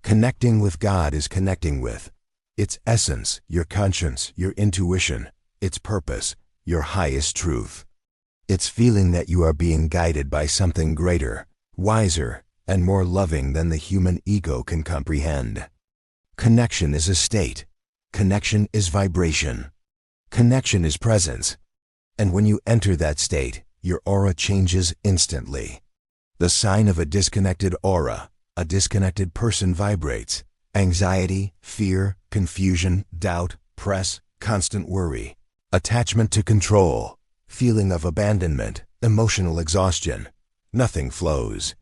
Connecting with God is connecting with its essence, your conscience, your intuition, its purpose, your highest truth. It's feeling that you are being guided by something greater, wiser, and more loving than the human ego can comprehend. Connection is a state. Connection is vibration. Connection is presence. And when you enter that state, your aura changes instantly. The sign of a disconnected aura, a disconnected person vibrates. Anxiety, fear, confusion, doubt, press, constant worry, attachment to control, feeling of abandonment, emotional exhaustion. Nothing flows.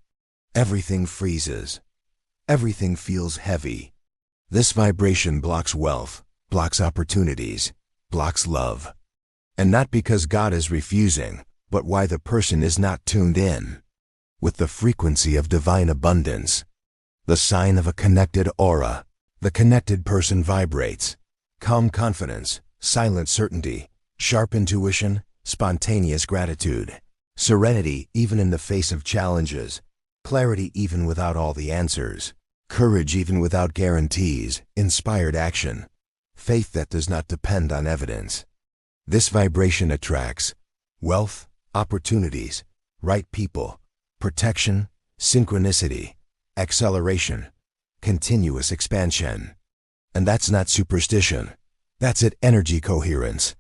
Everything freezes. Everything feels heavy. This vibration blocks wealth, blocks opportunities, blocks love. And not because God is refusing, but why the person is not tuned in with the frequency of divine abundance. The sign of a connected aura. The connected person vibrates. Calm confidence, silent certainty, sharp intuition, spontaneous gratitude, serenity even in the face of challenges, clarity even without all the answers, courage even without guarantees, inspired action, faith that does not depend on evidence. This vibration attracts wealth, opportunities, right people, protection, synchronicity, acceleration, continuous expansion. And that's not superstition. That's it, energy coherence.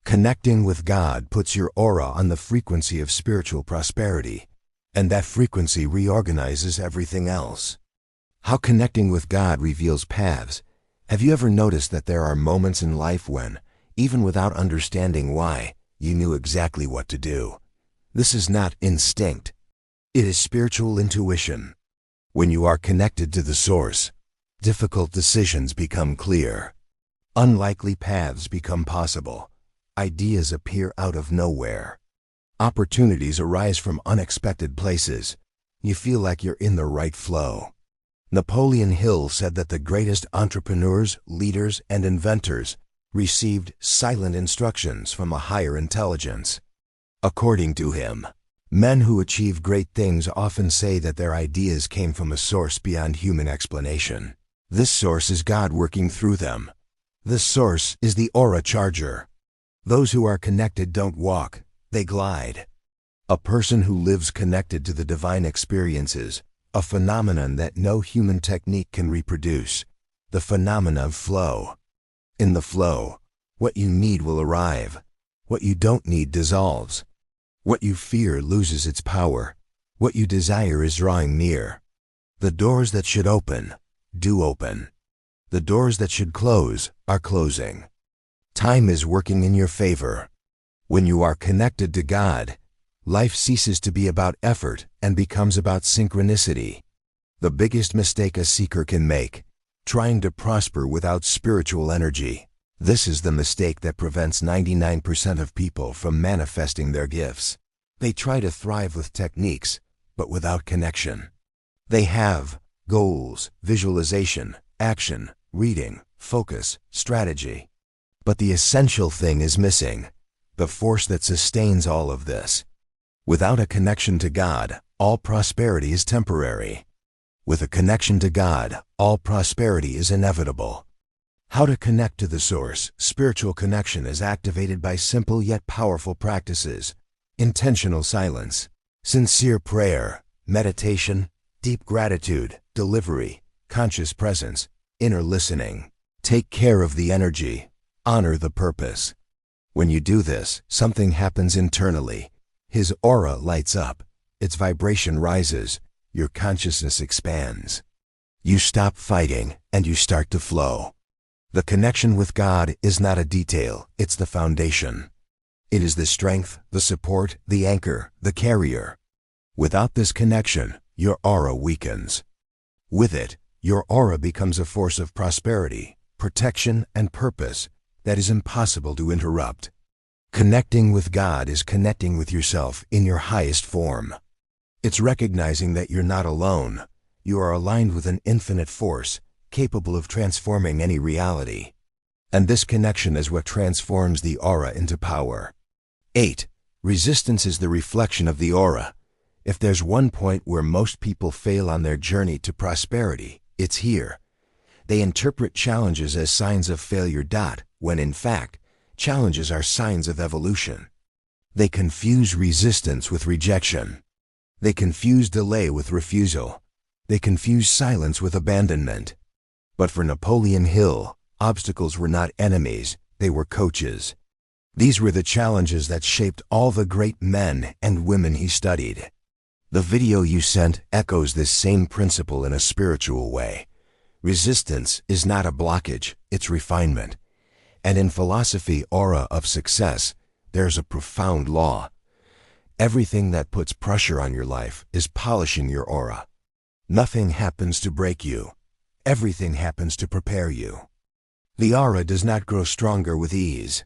Connecting with God puts your aura on the frequency of spiritual prosperity, and that frequency reorganizes everything else. How connecting with God reveals paths. Have you ever noticed that there are moments in life when, even without understanding why, you knew exactly what to do? This is not instinct. It is spiritual intuition. When you are connected to the source, difficult decisions become clear. Unlikely paths become possible. Ideas appear out of nowhere. Opportunities arise from unexpected places. You feel like you're in the right flow. Napoleon Hill said that the greatest entrepreneurs, leaders, and inventors received silent instructions from a higher intelligence. According to him, men who achieve great things often say that their ideas came from a source beyond human explanation. This source is God working through them. This source is the aura charger. Those who are connected don't walk, they glide. A person who lives connected to the divine experiences a phenomenon that no human technique can reproduce, the phenomena of flow. In the flow, What you need will arrive. What you don't need dissolves. What you fear loses its power. What you desire is drawing near. The doors that should open, do open. The doors that should close are closing. Time is working in your favor. When you are connected to God, life ceases to be about effort and becomes about synchronicity. The biggest mistake a seeker can make, trying to prosper without spiritual energy. This is the mistake that prevents 99% of people from manifesting their gifts. They try to thrive with techniques, but without connection. They have goals, visualization, action, reading, focus, strategy. But the essential thing is missing, the force that sustains all of this. Without a connection to God, all prosperity is temporary. With a connection to God, all prosperity is inevitable. How to connect to the source. Spiritual connection is activated by simple yet powerful practices: intentional silence, sincere prayer, meditation, deep gratitude, delivery, conscious presence, inner listening. Take care of the energy. Honor the purpose. When you do this, something happens internally. His aura lights up. Its vibration rises. Your consciousness expands. You stop fighting and you start to flow. The connection with God is not a detail, it's the foundation. It is the strength, the support, the anchor, the carrier. Without this connection, your aura weakens. With it, your aura becomes a force of prosperity, protection, and purpose that is impossible to interrupt. Connecting with God is connecting with yourself in your highest form. It's recognizing that you're not alone. You are aligned with an infinite force, capable of transforming any reality. And this connection is what transforms the aura into power. 8. Resistance is the reflection of the aura. If there's one point where most people fail on their journey to prosperity, it's here. They interpret challenges as signs of failure, when in fact, challenges are signs of evolution. They confuse resistance with rejection. They confuse delay with refusal. They confuse silence with abandonment. But for Napoleon Hill, obstacles were not enemies, they were coaches. These were the challenges that shaped all the great men and women he studied. The video you sent echoes this same principle in a spiritual way. Resistance is not a blockage, it's refinement. And in philosophy aura of success, there's a profound law. Everything that puts pressure on your life is polishing your aura. Nothing happens to break you. Everything happens to prepare you. The aura does not grow stronger with ease.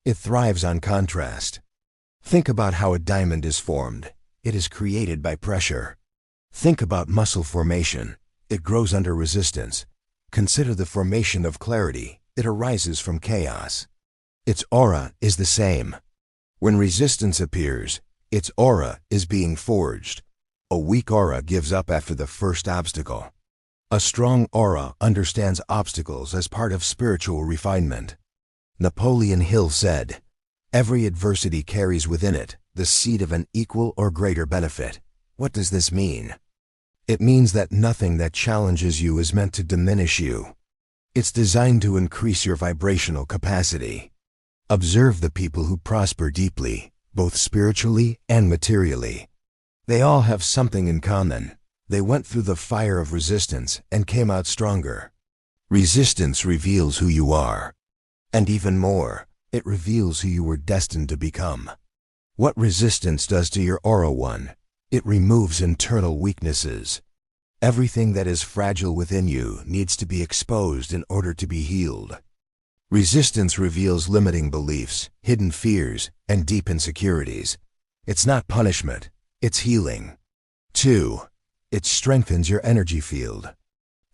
It thrives on contrast. Think about how a diamond is formed. It is created by pressure. Think about muscle formation. It grows under resistance. Consider the formation of clarity. It arises from chaos. Its aura is the same. When resistance appears, its aura is being forged. A weak aura gives up after the first obstacle. A strong aura understands obstacles as part of spiritual refinement. Napoleon Hill said, "Every adversity carries within it the seed of an equal or greater benefit." What does this mean? It means that nothing that challenges you is meant to diminish you. It's designed to increase your vibrational capacity. Observe the people who prosper deeply, both spiritually and materially. They all have something in common. They went through the fire of resistance and came out stronger. Resistance reveals who you are. And even more, it reveals who you were destined to become. What resistance does to your aura 1? It removes internal weaknesses. Everything that is fragile within you needs to be exposed in order to be healed. Resistance reveals limiting beliefs, hidden fears, and deep insecurities. It's not punishment, it's healing. 2. It strengthens your energy field.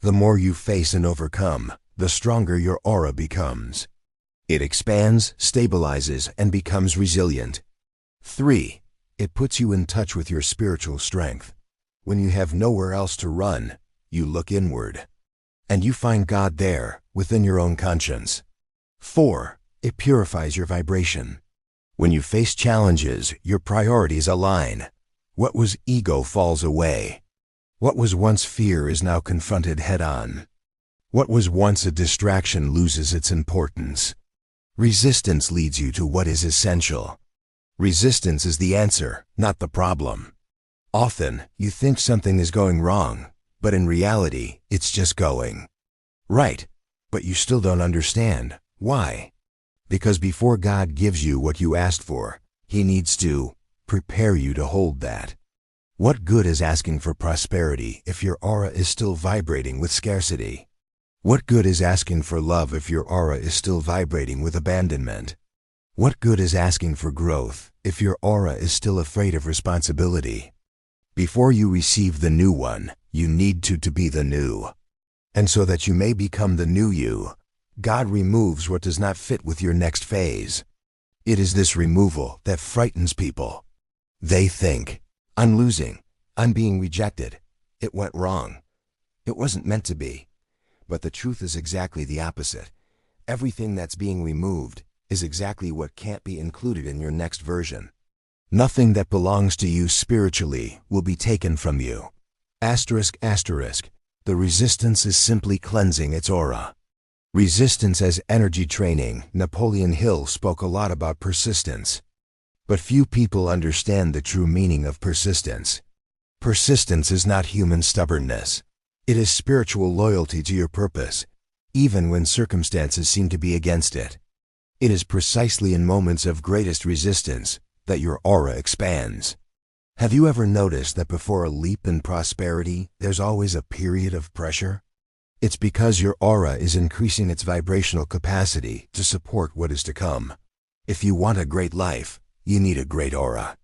The more you face and overcome, the stronger your aura becomes. It expands, stabilizes, and becomes resilient. 3. It puts you in touch with your spiritual strength. When you have nowhere else to run, you look inward. And you find God there, within your own conscience. 4. It purifies your vibration. When you face challenges, your priorities align. What was ego falls away. What was once fear is now confronted head-on. What was once a distraction loses its importance. Resistance leads you to what is essential. Resistance is the answer, not the problem. Often, you think something is going wrong, but in reality, it's just going right. But you still don't understand. Why? Because before God gives you what you asked for, He needs to prepare you to hold that. What good is asking for prosperity if your aura is still vibrating with scarcity? What good is asking for love if your aura is still vibrating with abandonment? What good is asking for growth if your aura is still afraid of responsibility? Before you receive the new one, you need to be the new. And so that you may become the new you, God removes what does not fit with your next phase. It is this removal that frightens people. They think, I'm losing, I'm being rejected, it went wrong, it wasn't meant to be. But the truth is exactly the opposite. Everything that's being removed is exactly what can't be included in your next version. Nothing that belongs to you spiritually will be taken from you. Asterisk, asterisk. The resistance is simply cleansing its aura. Resistance as energy training. Napoleon Hill spoke a lot about persistence. But few people understand the true meaning of persistence. Persistence is not human stubbornness. It is spiritual loyalty to your purpose, even when circumstances seem to be against it. It is precisely in moments of greatest resistance that your aura expands. Have you ever noticed that before a leap in prosperity, there's always a period of pressure? It's because your aura is increasing its vibrational capacity to support what is to come. If you want a great life, you need a great aura.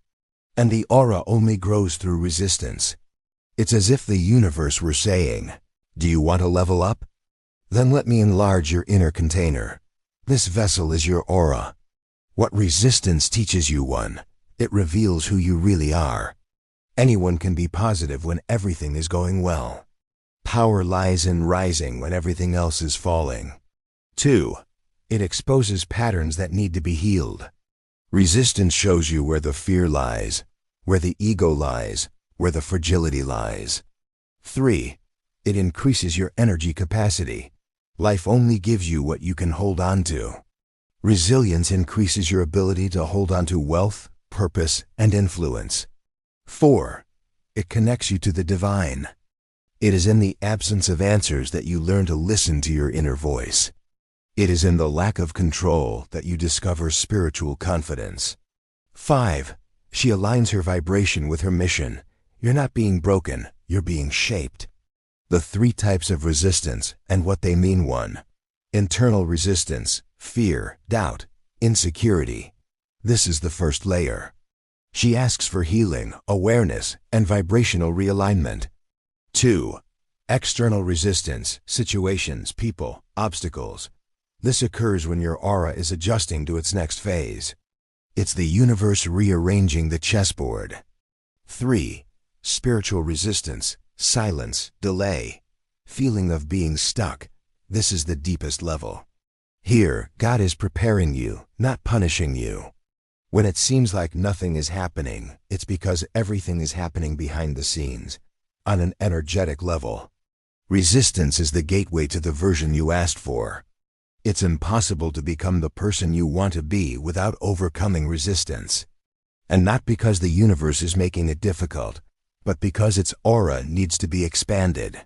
And the aura only grows through resistance. It's as if the universe were saying, do you want to level up? Then let me enlarge your inner container. This vessel is your aura. What resistance teaches you one, it reveals who you really are. Anyone can be positive when everything is going well. Power lies in rising when everything else is falling. 2. It exposes patterns that need to be healed. Resistance shows you where the fear lies, where the ego lies, where the fragility lies. 3. It increases your energy capacity. Life only gives you what you can hold on to. Resilience increases your ability to hold on to wealth, purpose, and influence. 4. It connects you to the divine. It is in the absence of answers that you learn to listen to your inner voice. It is in the lack of control that you discover spiritual confidence. 5. She aligns her vibration with her mission. You're not being broken, you're being shaped. The 3 types of resistance and what they mean. 1. Internal resistance, fear, doubt, insecurity. This is the first layer. She asks for healing, awareness, and vibrational realignment. 2. External resistance, situations, people, obstacles. This occurs when your aura is adjusting to its next phase. It's the universe rearranging the chessboard. 3. Spiritual resistance, silence, delay, feeling of being stuck. This is the deepest level. Here, God is preparing you, not punishing you. When it seems like nothing is happening, it's because everything is happening behind the scenes, on an energetic level. Resistance is the gateway to the version you asked for. It's impossible to become the person you want to be without overcoming resistance. And not because the universe is making it difficult, but because its aura needs to be expanded.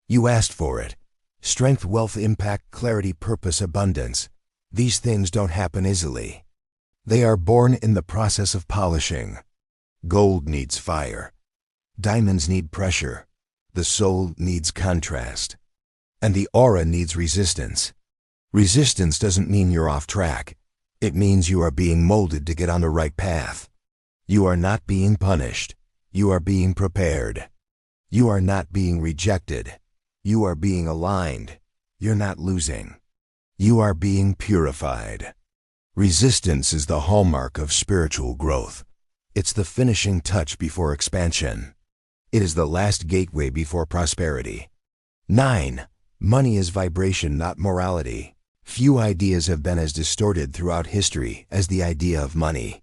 You asked for it. Strength, wealth, impact, clarity, purpose, abundance. These things don't happen easily. They are born in the process of polishing. Gold needs fire. Diamonds need pressure. The soul needs contrast. And the aura needs resistance. Resistance doesn't mean you're off track. It means you are being molded to get on the right path. You are not being punished. You are being prepared. You are not being rejected. You are being aligned. You're not losing. You are being purified. Resistance is the hallmark of spiritual growth. It's the finishing touch before expansion. It is the last gateway before prosperity. 9. Money is vibration, not morality. Few ideas have been as distorted throughout history as the idea of money.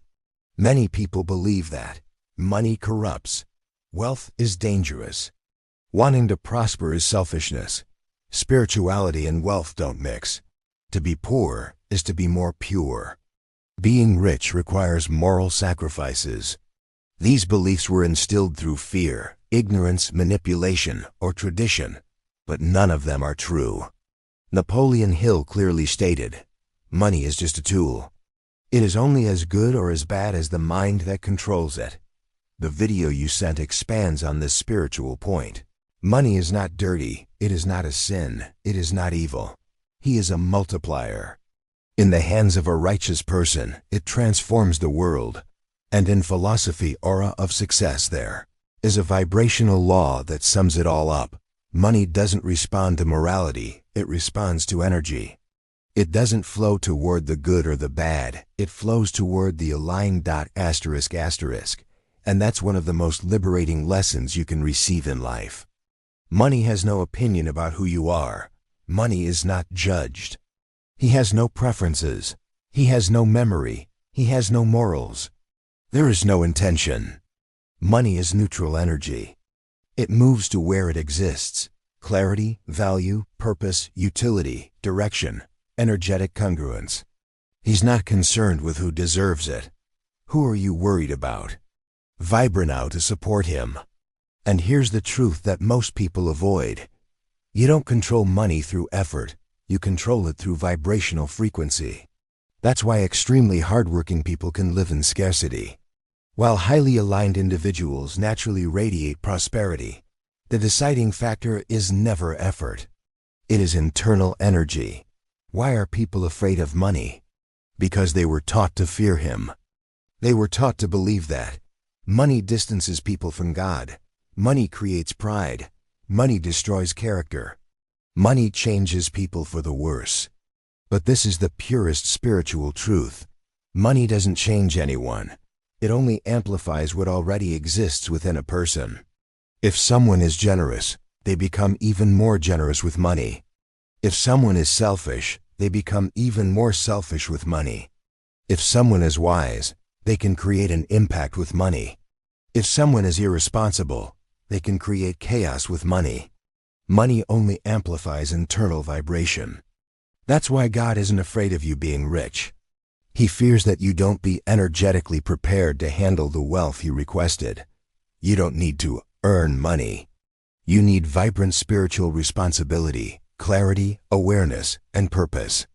Many people believe that money corrupts. Wealth is dangerous. Wanting to prosper is selfishness. Spirituality and wealth don't mix. To be poor is to be more pure. Being rich requires moral sacrifices. These beliefs were instilled through fear, ignorance, manipulation, or tradition, but none of them are true. Napoleon Hill clearly stated, "Money is just a tool. It is only as good or as bad as the mind that controls it." The video you sent expands on this spiritual point. Money is not dirty, it is not a sin, it is not evil. He is a multiplier. In the hands of a righteous person, it transforms the world. And in philosophy, aura of success, there is a vibrational law that sums it all up. Money doesn't respond to morality, it responds to energy. It doesn't flow toward the good or the bad, it flows toward the aligned dot asterisk asterisk. And that's one of the most liberating lessons you can receive in life. Money has no opinion about who you are. Money is not judged. He has no preferences. He has no memory. He has no morals. There is no intention. Money is neutral energy. It moves to where it exists. Clarity, value, purpose, utility, direction, energetic congruence. He's not concerned with who deserves it. Who are you worried about? Vibrate now to support him. And here's the truth that most people avoid. You don't control money through effort. You control it through vibrational frequency. That's why extremely hardworking people can live in scarcity, while highly aligned individuals naturally radiate prosperity. The deciding factor is never effort. It is internal energy. Why are people afraid of money? Because they were taught to fear him. They were taught to believe that money distances people from God. Money creates pride. Money destroys character. Money changes people for the worse. But this is the purest spiritual truth. Money doesn't change anyone. It only amplifies what already exists within a person. If someone is generous, they become even more generous with money. If someone is selfish, they become even more selfish with money. If someone is wise, they can create an impact with money. If someone is irresponsible, they can create chaos with money. Money only amplifies internal vibration. That's why God isn't afraid of you being rich. He fears that you don't be energetically prepared to handle the wealth He requested. You don't need to earn money. You need vibrant spiritual responsibility, clarity, awareness, and purpose.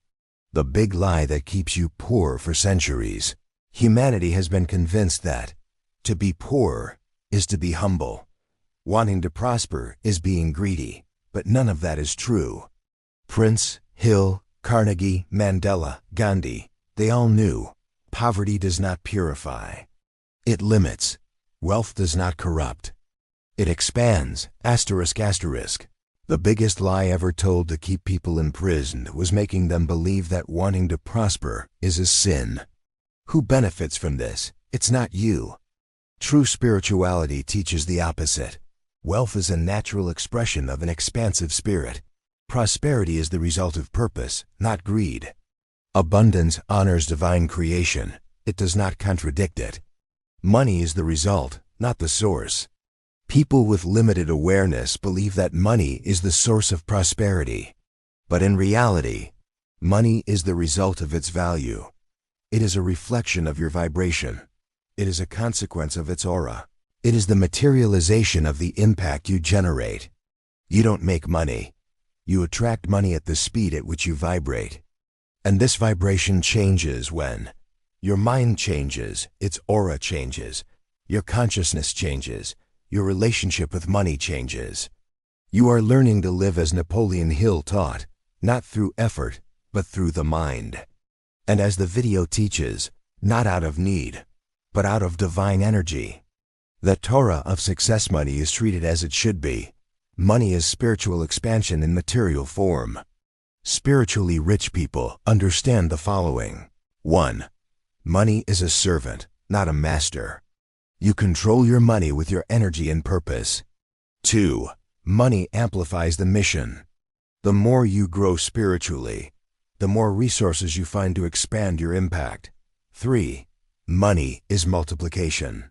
The big lie that keeps you poor for centuries. Humanity has been convinced that to be poor is to be humble. Wanting to prosper is being greedy, but none of that is true. Prince, Hill, Carnegie, Mandela, Gandhi, they all knew poverty does not purify. It limits. Wealth does not corrupt. It expands, asterisk asterisk. The biggest lie ever told to keep people imprisoned was making them believe that wanting to prosper is a sin. Who benefits from this? It's not you. True spirituality teaches the opposite. Wealth is a natural expression of an expansive spirit. Prosperity is the result of purpose, not greed. Abundance honors divine creation. It does not contradict it. Money is the result, not the source. People with limited awareness believe that money is the source of prosperity. But in reality, money is the result of its value. It is a reflection of your vibration. It is a consequence of its aura. It is the materialization of the impact you generate. You don't make money. You attract money at the speed at which you vibrate. And this vibration changes when your mind changes, its aura changes, your consciousness changes, your relationship with money changes. You are learning to live as Napoleon Hill taught, not through effort, but through the mind. And as the video teaches, not out of need, but out of divine energy. The Torah of success money is treated as it should be. Money is spiritual expansion in material form. Spiritually rich people understand the following. 1. Money is a servant, not a master. You control your money with your energy and purpose. 2. Money amplifies the mission. The more you grow spiritually, the more resources you find to expand your impact. 3. Money is multiplication.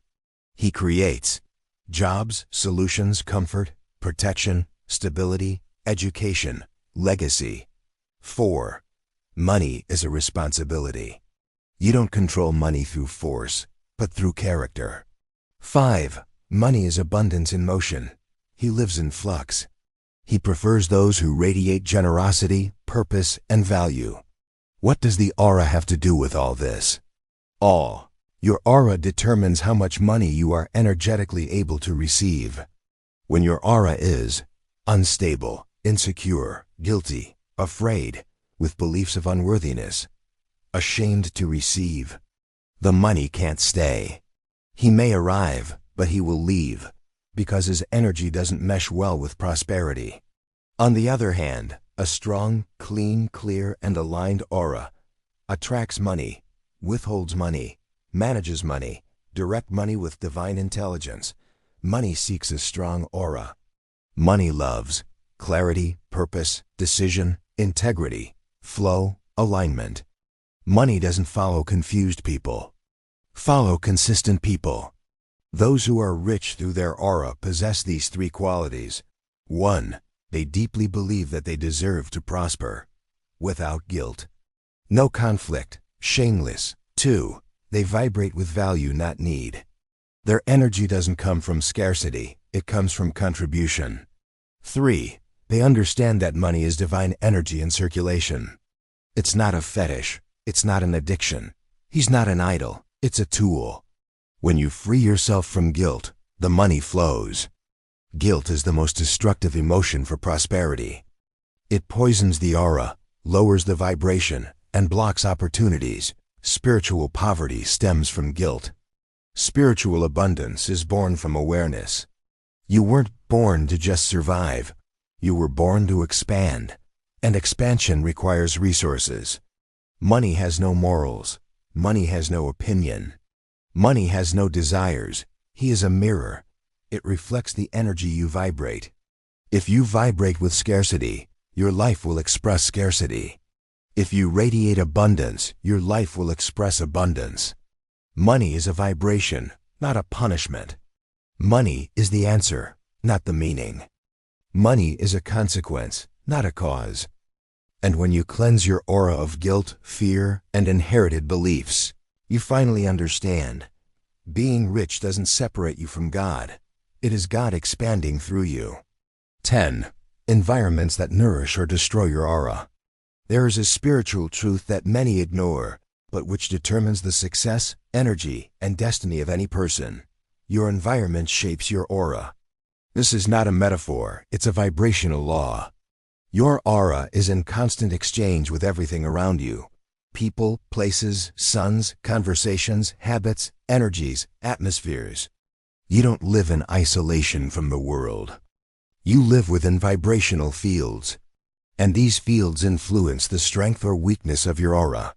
He creates jobs, solutions, comfort, protection, stability, education, legacy. 4. Money is a responsibility. You don't control money through force, but through character. 5. Money is abundance in motion. He lives in flux. He prefers those who radiate generosity, purpose, and value. What does the aura have to do with all this? All. Your aura determines how much money you are energetically able to receive. When your aura is unstable, insecure, guilty, afraid, with beliefs of unworthiness, ashamed to receive, the money can't stay. He may arrive, but he will leave, because his energy doesn't mesh well with prosperity. On the other hand, a strong, clean, clear, and aligned aura attracts money, withholds money, manages money, direct money with divine intelligence. Money seeks a strong aura. Money loves clarity, purpose, decision, integrity, flow, alignment. Money doesn't follow confused people. Follow consistent people. Those who are rich through their aura possess these 3 qualities. 1. They deeply believe that they deserve to prosper, without guilt. No conflict, shameless. 2. They vibrate with value, not need. Their energy doesn't come from scarcity, it comes from contribution. 3. They understand that money is divine energy in circulation. It's not a fetish, it's not an addiction. He's not an idol, it's a tool. When you free yourself from guilt, the money flows. Guilt is the most destructive emotion for prosperity. It poisons the aura, lowers the vibration, and blocks opportunities. Spiritual poverty stems from guilt. Spiritual abundance is born from awareness. You weren't born to just survive. You were born to expand, and expansion requires resources. Money has no morals. Money has no opinion. Money has no desires. He is a mirror. It reflects the energy you vibrate. If you vibrate with scarcity, your life will express scarcity. If you radiate abundance, your life will express abundance. Money is a vibration, not a punishment. Money is the answer, not the meaning. Money is a consequence, not a cause. And when you cleanse your aura of guilt, fear, and inherited beliefs, you finally understand. Being rich doesn't separate you from God. It is God expanding through you. 10. Environments that nourish or destroy your aura. There is a spiritual truth that many ignore, but which determines the success, energy, and destiny of any person. Your environment shapes your aura. This is not a metaphor, it's a vibrational law. Your aura is in constant exchange with everything around you. People, places, suns, conversations, habits, energies, atmospheres. You don't live in isolation from the world. You live within vibrational fields. And these fields influence the strength or weakness of your aura.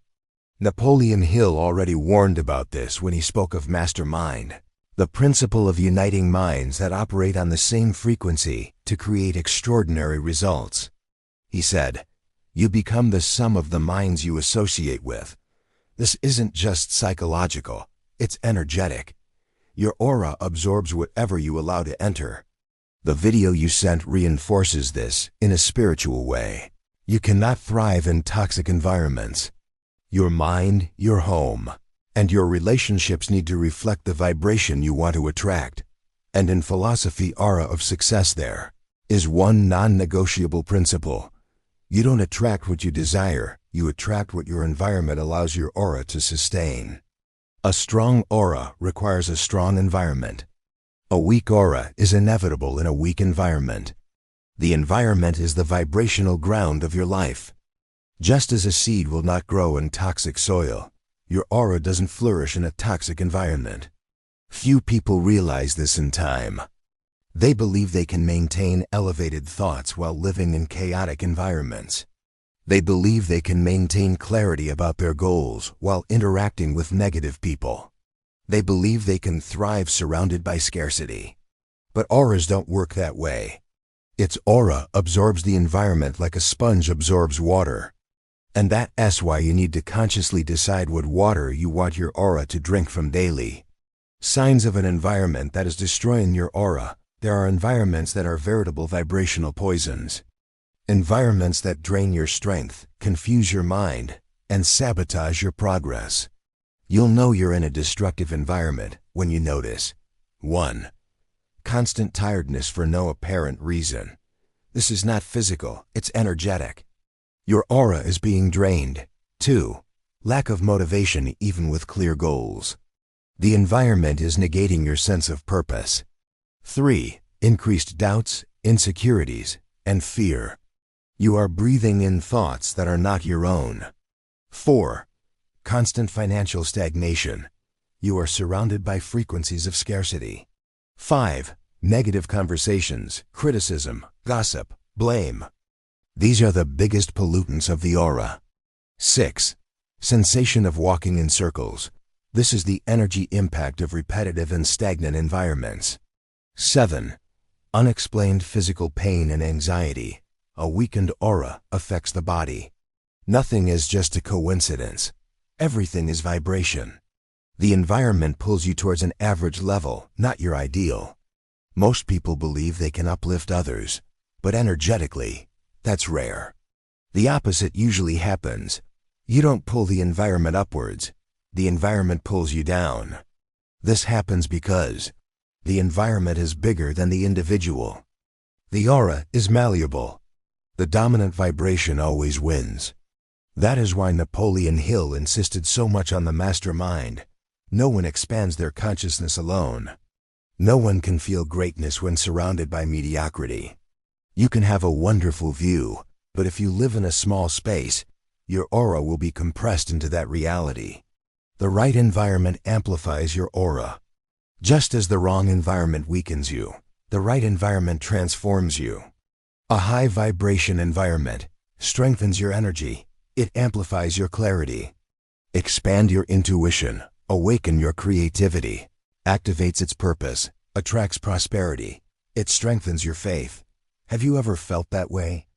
Napoleon Hill already warned about this when he spoke of mastermind, the principle of uniting minds that operate on the same frequency to create extraordinary results. He said, "You become the sum of the minds you associate with." This isn't just psychological, it's energetic. Your aura absorbs whatever you allow to enter. The video you sent reinforces this in a spiritual way. You cannot thrive in toxic environments. Your mind, your home, and your relationships need to reflect the vibration you want to attract. And in philosophy, aura of success there is one non-negotiable principle. You don't attract what you desire, you attract what your environment allows your aura to sustain. A strong aura requires a strong environment. A weak aura is inevitable in a weak environment. The environment is the vibrational ground of your life. Just as a seed will not grow in toxic soil, your aura doesn't flourish in a toxic environment. Few people realize this in time. They believe they can maintain elevated thoughts while living in chaotic environments. They believe they can maintain clarity about their goals while interacting with negative people. They believe they can thrive surrounded by scarcity. But auras don't work that way. Its aura absorbs the environment like a sponge absorbs water. And that's why you need to consciously decide what water you want your aura to drink from daily. Signs of an environment that is destroying your aura. There are environments that are veritable vibrational poisons. Environments that drain your strength, confuse your mind, and sabotage your progress. You'll know you're in a destructive environment when you notice. 1. Constant tiredness for no apparent reason. This is not physical, it's energetic. Your aura is being drained. 2. Lack of motivation even with clear goals. The environment is negating your sense of purpose. 3. Increased doubts, insecurities, and fear. You are breathing in thoughts that are not your own. 4. Constant financial stagnation. You are surrounded by frequencies of scarcity. 5. Negative conversations, criticism, gossip, blame. These are the biggest pollutants of the aura. 6. Sensation of walking in circles. This is the energy impact of repetitive and stagnant environments. 7. Unexplained physical pain and anxiety. A weakened aura affects the body. Nothing is just a coincidence. Everything is vibration. The environment pulls you towards an average level, not your ideal. Most people believe they can uplift others, but energetically, that's rare. The opposite usually happens. You don't pull the environment upwards. The environment pulls you down. This happens because the environment is bigger than the individual. The aura is malleable. The dominant vibration always wins. That is why Napoleon Hill insisted so much on the mastermind. No one expands their consciousness alone. No one can feel greatness when surrounded by mediocrity. You can have a wonderful view, but if you live in a small space, your aura will be compressed into that reality. The right environment amplifies your aura. Just as the wrong environment weakens you, the right environment transforms you. A high vibration environment strengthens your energy. It amplifies your clarity. Expand your intuition, awaken your creativity, activates its purpose, attracts prosperity. It strengthens your faith. Have you ever felt that way?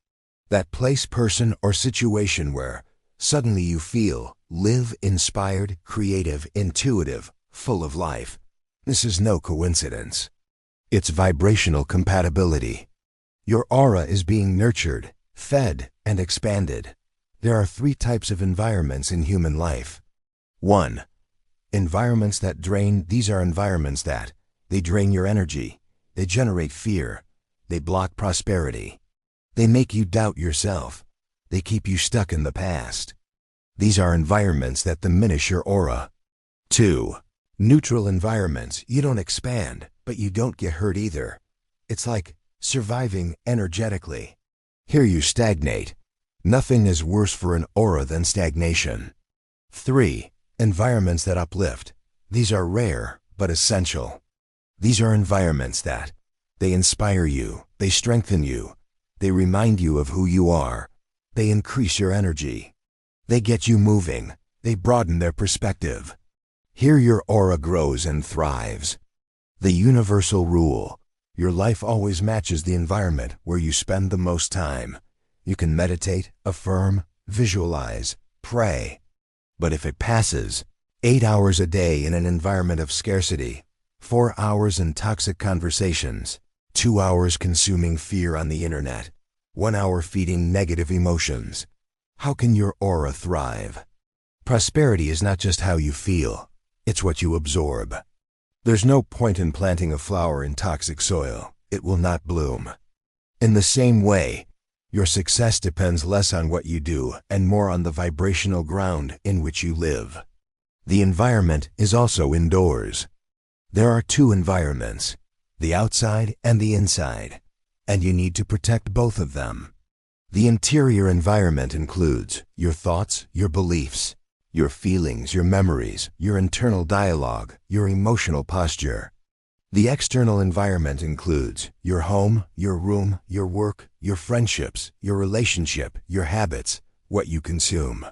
That place, person, or situation where suddenly you feel, live inspired, creative, intuitive, full of life. This is no coincidence. It's vibrational compatibility. Your aura is being nurtured, fed, and expanded. There are 3 types of environments in human life. 1. Environments that drain. These are environments that they drain your energy. They generate fear. They block prosperity. They make you doubt yourself. They keep you stuck in the past. These are environments that diminish your aura. 2. Neutral environments. You don't expand, but you don't get hurt either. It's like surviving energetically. Here you stagnate. Nothing is worse for an aura than stagnation. 3. Environments that uplift. These are rare, but essential. These are environments that they inspire you, they strengthen you, they remind you of who you are, they increase your energy, they get you moving, they broaden their perspective. Here your aura grows and thrives. The universal rule: your life always matches the environment where you spend the most time. You can meditate, affirm, visualize, pray. But if it passes, 8 hours a day in an environment of scarcity, 4 hours in toxic conversations, 2 hours consuming fear on the internet, 1 hour feeding negative emotions, how can your aura thrive? Prosperity is not just how you feel, it's what you absorb. There's no point in planting a flower in toxic soil. It will not bloom. In the same way, your success depends less on what you do and more on the vibrational ground in which you live. The environment is also indoors. There are 2 environments, the outside and the inside, and you need to protect both of them. The interior environment includes your thoughts, your beliefs, your feelings, your memories, your internal dialogue, your emotional posture. The external environment includes your home, your room, your work, your friendships, your relationship, your habits, what you consume.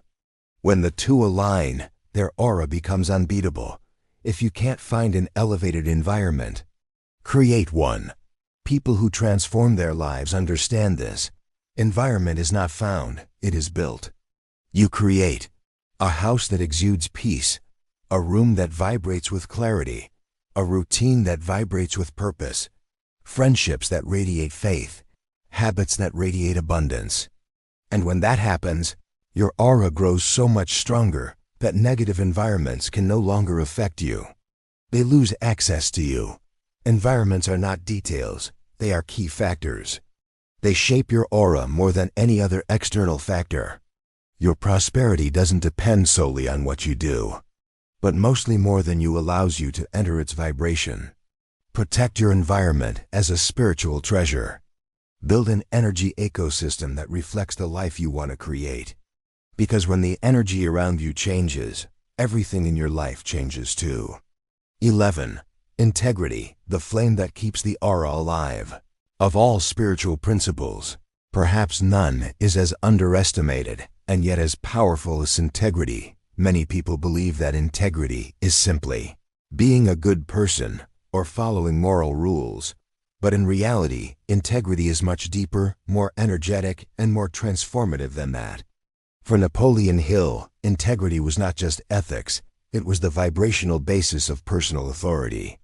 When the 2 align, their aura becomes unbeatable. If you can't find an elevated environment, create one. People who transform their lives understand this. Environment is not found, it is built. You create a house that exudes peace, a room that vibrates with clarity, a routine that vibrates with purpose, friendships that radiate faith, habits that radiate abundance. And when that happens, your aura grows so much stronger that negative environments can no longer affect you. They lose access to you. Environments are not details, they are key factors. They shape your aura more than any other external factor. Your prosperity doesn't depend solely on what you do, but mostly more than you allows you to enter its vibration. Protect your environment as a spiritual treasure. Build an energy ecosystem that reflects the life you want to create. Because when the energy around you changes, everything in your life changes too. 11. Integrity, the flame that keeps the aura alive. Of all spiritual principles, perhaps none is as underestimated and yet as powerful as integrity. Many people believe that integrity is simply being a good person or following moral rules. But in reality, integrity is much deeper, more energetic, and more transformative than that. For Napoleon Hill, integrity was not just ethics, it was the vibrational basis of personal authority.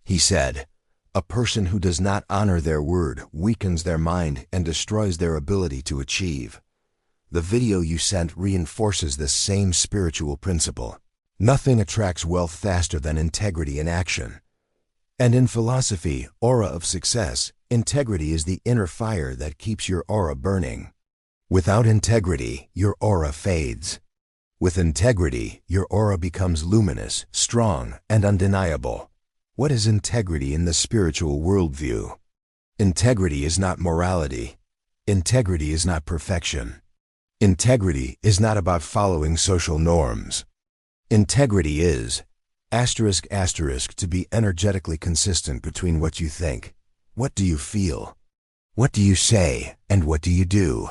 He said, "A person who does not honor their word weakens their mind and destroys their ability to achieve." The video you sent reinforces this same spiritual principle. Nothing attracts wealth faster than integrity in action. And in philosophy, aura of success, integrity is the inner fire that keeps your aura burning. Without integrity, your aura fades. With integrity, your aura becomes luminous, strong, and undeniable. What is integrity in the spiritual worldview? Integrity is not morality. Integrity is not perfection. Integrity is not about following social norms. Integrity is to be energetically consistent between what you think, what do you feel, what do you say, and what do you do.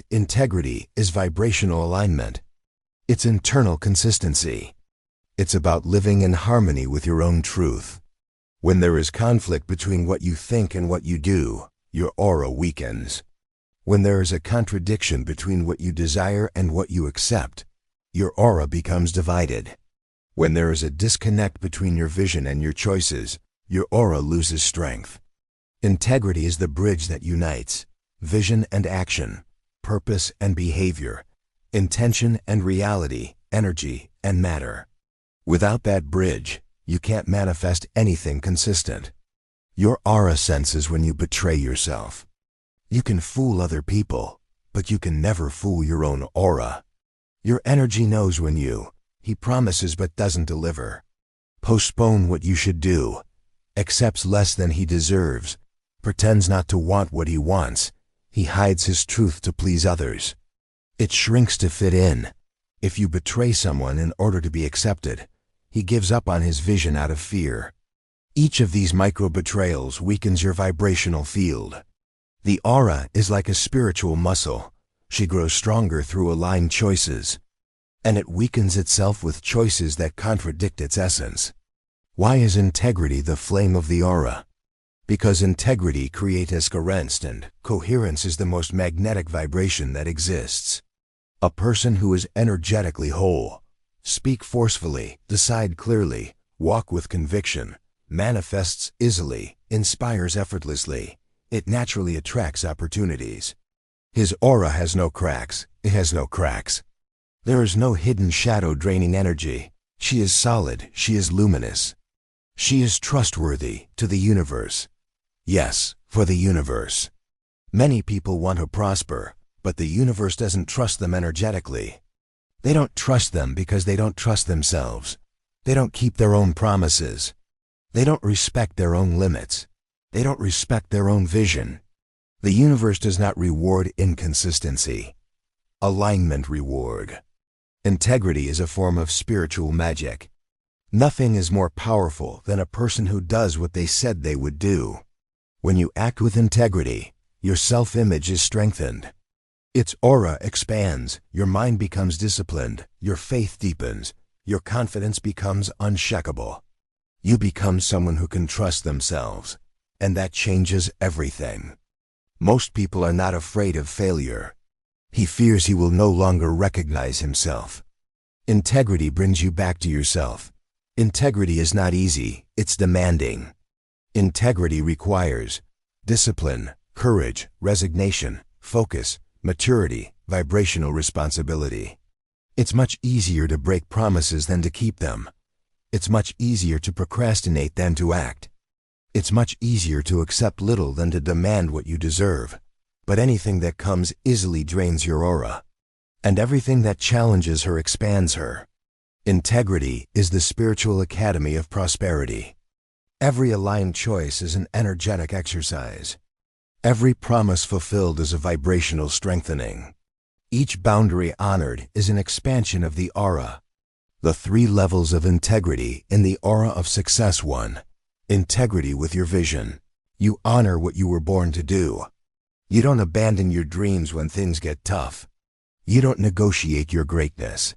Integrity is vibrational alignment. It's internal consistency. It's about living in harmony with your own truth. When there is conflict between what you think and what you do, your aura weakens. When there is a contradiction between what you desire and what you accept, your aura becomes divided. When there is a disconnect between your vision and your choices, your aura loses strength. Integrity is the bridge that unites vision and action, purpose and behavior, intention and reality, energy and matter. Without that bridge, you can't manifest anything consistent. Your aura senses when you betray yourself. You can fool other people, but you can never fool your own aura. Your energy knows when he promises but doesn't deliver, postpone what you should do, accepts less than he deserves, pretends not to want what he wants, he hides his truth to please others. It shrinks to fit in. If you betray someone in order to be accepted, he gives up on his vision out of fear. Each of these micro-betrayals weakens your vibrational field. The aura is like a spiritual muscle. She grows stronger through aligned choices, and it weakens itself with choices that contradict its essence. Why is integrity the flame of the aura? Because integrity creates coherence, and coherence is the most magnetic vibration that exists. A person who is energetically whole, speak forcefully, decide clearly, walk with conviction, manifests easily, inspires effortlessly. It naturally attracts opportunities. His aura has no cracks. It has no cracks. There is no hidden shadow draining energy. She is solid. She is luminous. She is trustworthy to the universe. Yes, for the universe. Many people want to prosper, but the universe doesn't trust them energetically. They don't trust them because they don't trust themselves. They don't keep their own promises. They don't respect their own limits. They don't respect their own vision. The universe does not reward inconsistency. Alignment reward. Integrity is a form of spiritual magic. Nothing is more powerful than a person who does what they said they would do. When you act with integrity, your self-image is strengthened. Its aura expands, your mind becomes disciplined, your faith deepens, your confidence becomes unshakable. You become someone who can trust themselves, and that changes everything. Most people are not afraid of failure. He fears he will no longer recognize himself. Integrity brings you back to yourself. Integrity is not easy, it's demanding. Integrity requires discipline, courage, resignation, focus, maturity, vibrational responsibility. It's much easier to break promises than to keep them. It's much easier to procrastinate than to act. It's much easier to accept little than to demand what you deserve. But anything that comes easily drains your aura. And everything that challenges her expands her. Integrity is the spiritual academy of prosperity. Every aligned choice is an energetic exercise. Every promise fulfilled is a vibrational strengthening. Each boundary honored is an expansion of the aura. The 3 levels of integrity in the aura of success. 1. Integrity with your vision. You honor what you were born to do. You don't abandon your dreams when things get tough. You don't negotiate your greatness.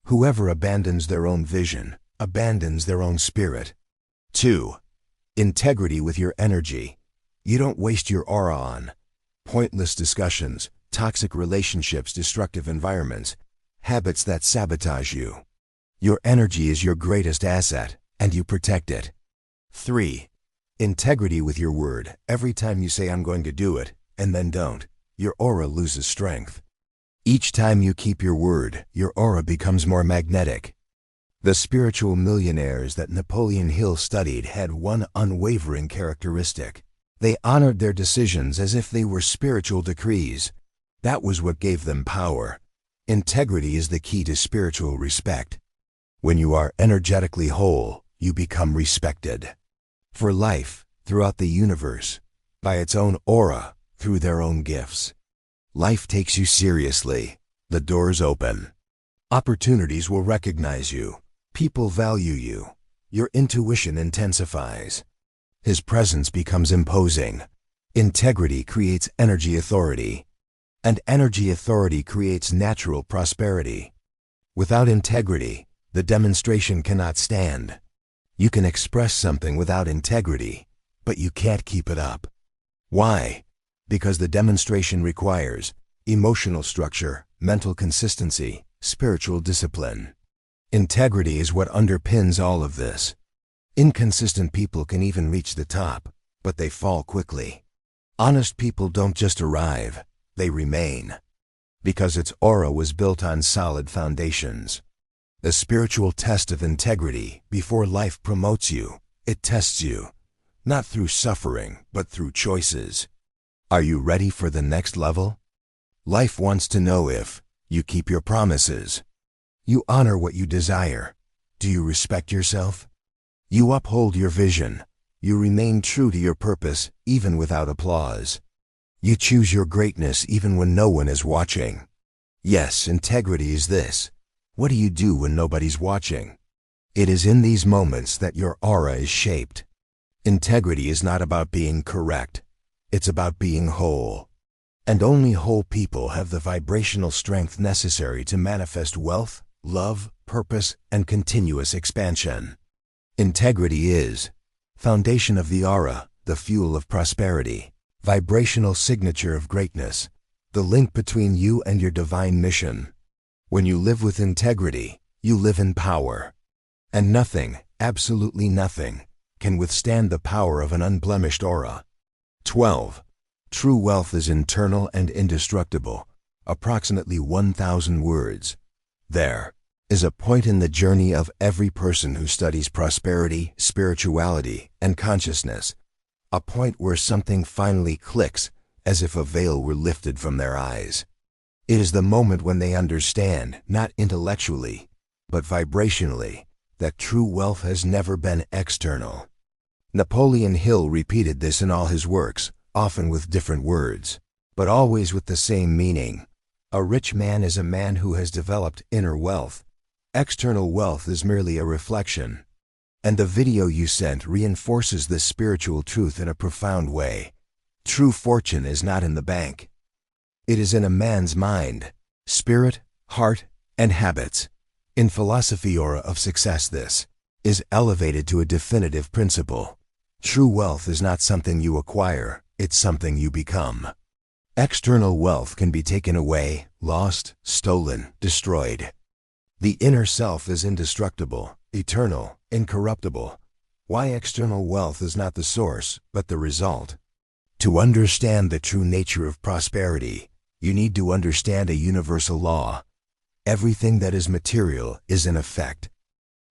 Whoever abandons their own vision, abandons their own spirit. 2. Integrity with your energy. You don't waste your aura on pointless discussions, toxic relationships, destructive environments, habits that sabotage you. Your energy is your greatest asset, and you protect it. 3. Integrity with your word. Every time you say, "I'm going to do it," and then don't, your aura loses strength. Each time you keep your word, your aura becomes more magnetic. The spiritual millionaires that Napoleon Hill studied had one unwavering characteristic. They honored their decisions as if they were spiritual decrees. That was what gave them power. Integrity is the key to spiritual respect. When you are energetically whole, you become respected. For life, throughout the universe, by its own aura, through their own gifts. Life takes you seriously. The doors open. Opportunities will recognize you. People value you. Your intuition intensifies. His presence becomes imposing. Integrity creates energy authority. And energy authority creates natural prosperity. Without integrity, the demonstration cannot stand. You can express something without integrity, but you can't keep it up. Why? Because the demonstration requires emotional structure, mental consistency, spiritual discipline. Integrity is what underpins all of this. Inconsistent people can even reach the top, but they fall quickly. Honest people don't just arrive, they remain. Because its aura was built on solid foundations. The spiritual test of integrity, before life promotes you, it tests you, not through suffering, but through choices. Are you ready for the next level? Life wants to know if you keep your promises. You honor what you desire. Do you respect yourself? You uphold your vision. You remain true to your purpose, even without applause. You choose your greatness even when no one is watching. Yes, integrity is this. What do you do when nobody's watching? It is in these moments that your aura is shaped. Integrity is not about being correct. It's about being whole. And only whole people have the vibrational strength necessary to manifest wealth, love, purpose, and continuous expansion. Integrity is foundation of the aura, the fuel of prosperity, vibrational signature of greatness, the link between you and your divine mission. When you live with integrity, you live in power. And nothing, absolutely nothing, can withstand the power of an unblemished aura. 12. True wealth is internal and indestructible, approximately 1,000 words. There is a point in the journey of every person who studies prosperity, spirituality, and consciousness, a point where something finally clicks, as if a veil were lifted from their eyes. It is the moment when they understand, not intellectually, but vibrationally, that true wealth has never been external. Napoleon Hill repeated this in all his works, often with different words, but always with the same meaning. A rich man is a man who has developed inner wealth. External wealth is merely a reflection. And the video you sent reinforces this spiritual truth in a profound way. True fortune is not in the bank. It is in a man's mind, spirit, heart, and habits. In philosophy aura of success, this is elevated to a definitive principle. True wealth is not something you acquire, it's something you become. External wealth can be taken away, lost, stolen, destroyed. The inner self is indestructible, eternal, incorruptible. Why external wealth is not the source, but the result. To understand the true nature of prosperity, you need to understand a universal law. Everything that is material is an effect.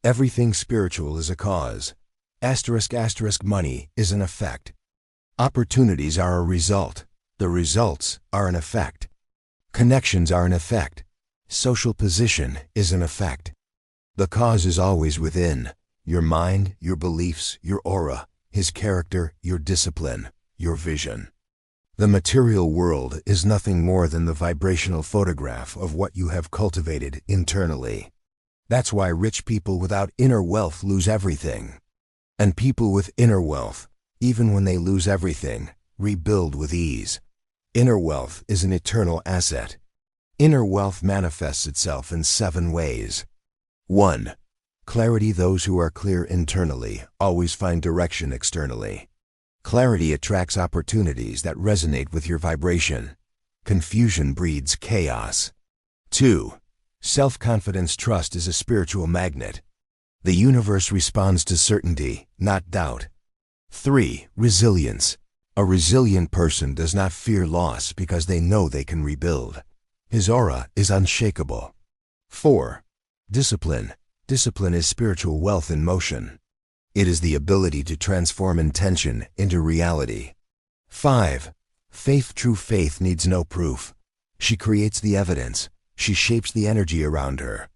Everything spiritual is a cause. **** money is an effect. Opportunities are a result. The results are an effect. Connections are an effect. Social position is an effect. The cause is always within. Your mind, your beliefs, your aura, his character, your discipline, your vision. The material world is nothing more than the vibrational photograph of what you have cultivated internally. That's why rich people without inner wealth lose everything. And people with inner wealth, even when they lose everything, rebuild with ease. Inner wealth is an eternal asset. Inner wealth manifests itself in 7 ways. 1. Clarity. Those who are clear internally always find direction externally. Clarity attracts opportunities that resonate with your vibration. Confusion breeds chaos. 2. Self-confidence. Trust is a spiritual magnet. The universe responds to certainty, not doubt. 3. Resilience. A resilient person does not fear loss because they know they can rebuild. His aura is unshakable. 4. Discipline. Discipline is spiritual wealth in motion. It is the ability to transform intention into reality. 5. Faith. True faith needs no proof. She creates the evidence. She shapes the energy around her.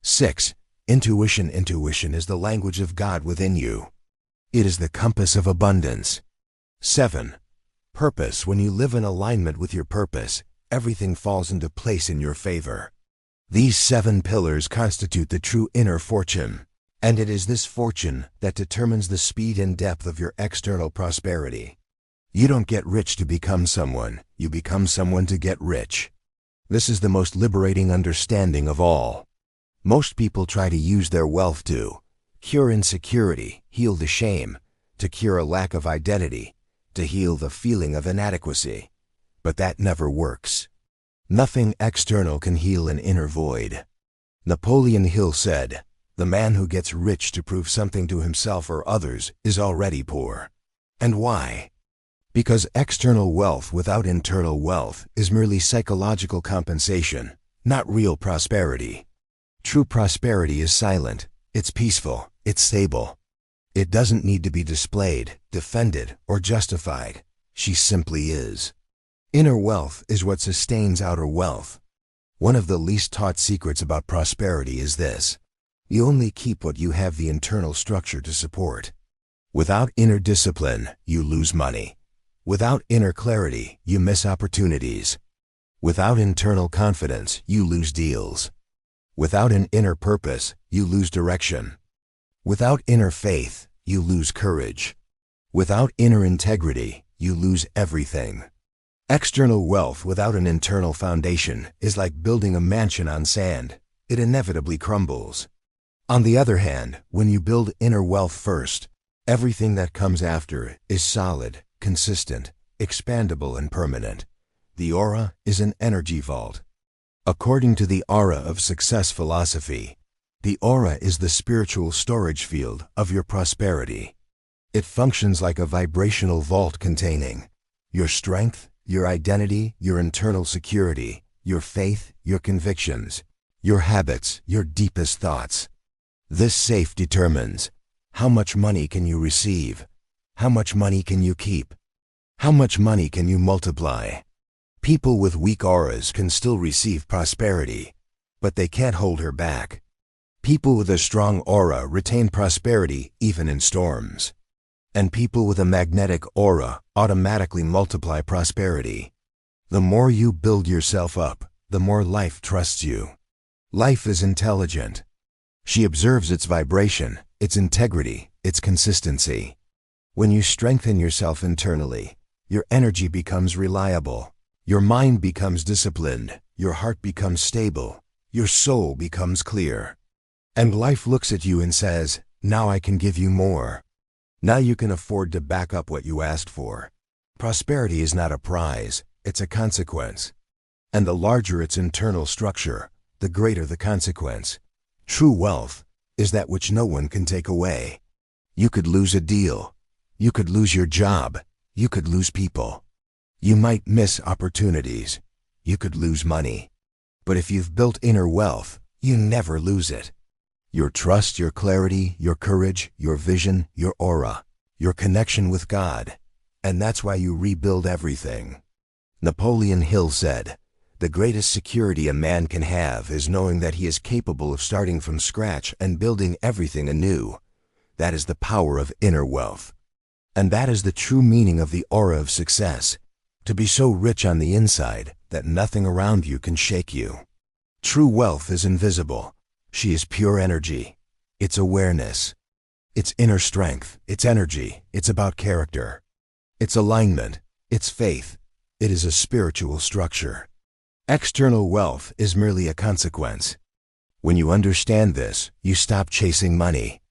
6. Intuition. Intuition is the language of God within you. It is the compass of abundance. 7. Purpose. When you live in alignment with your purpose, everything falls into place in your favor. These 7 pillars constitute the true inner fortune, and it is this fortune that determines the speed and depth of your external prosperity. You don't get rich to become someone, you become someone to get rich. This is the most liberating understanding of all. Most people try to use their wealth to cure insecurity, heal the shame, to cure a lack of identity, to heal the feeling of inadequacy. But that never works. Nothing external can heal an inner void. Napoleon Hill said, "The man who gets rich to prove something to himself or others is already poor." And why? Because external wealth without internal wealth is merely psychological compensation, not real prosperity. True prosperity is silent, it's peaceful, it's stable. It doesn't need to be displayed, defended, or justified. She simply is. Inner wealth is what sustains outer wealth. One of the least taught secrets about prosperity is this: you only keep what you have the internal structure to support. Without inner discipline, you lose money. Without inner clarity, you miss opportunities. Without internal confidence, you lose deals. Without an inner purpose, you lose direction. Without inner faith, you lose courage. Without inner integrity, you lose everything. External wealth without an internal foundation is like building a mansion on sand. It inevitably crumbles. On the other hand, when you build inner wealth first, everything that comes after is solid, consistent, expandable, and permanent. The aura is an energy vault. According to the Aura of Success philosophy, the aura is the spiritual storage field of your prosperity. It functions like a vibrational vault containing your strength, your identity, your internal security, your faith, your convictions, your habits, your deepest thoughts. This safe determines how much money can you receive, how much money can you keep, how much money can you multiply. People with weak auras can still receive prosperity, but they can't hold her back. People with a strong aura retain prosperity even in storms. And people with a magnetic aura automatically multiply prosperity. The more you build yourself up, the more life trusts you. Life is intelligent. She observes its vibration, its integrity, its consistency. When you strengthen yourself internally, your energy becomes reliable. Your mind becomes disciplined. Your heart becomes stable. Your soul becomes clear. And life looks at you and says, "Now I can give you more. Now you can afford to back up what you asked for." Prosperity is not a prize, it's a consequence. And the larger its internal structure, the greater the consequence. True wealth is that which no one can take away. You could lose a deal. You could lose your job. You could lose people. You might miss opportunities. You could lose money. But if you've built inner wealth, you never lose it. Your trust, your clarity, your courage, your vision, your aura, your connection with God. And that's why you rebuild everything. Napoleon Hill said, "The greatest security a man can have is knowing that he is capable of starting from scratch and building everything anew. That is the power of inner wealth." And that is the true meaning of the aura of success, to be so rich on the inside that nothing around you can shake you. True wealth is invisible. She is pure energy. It's awareness. It's inner strength. It's energy. It's about character. It's alignment. It's faith. It is a spiritual structure. External wealth is merely a consequence. When you understand this, you stop chasing money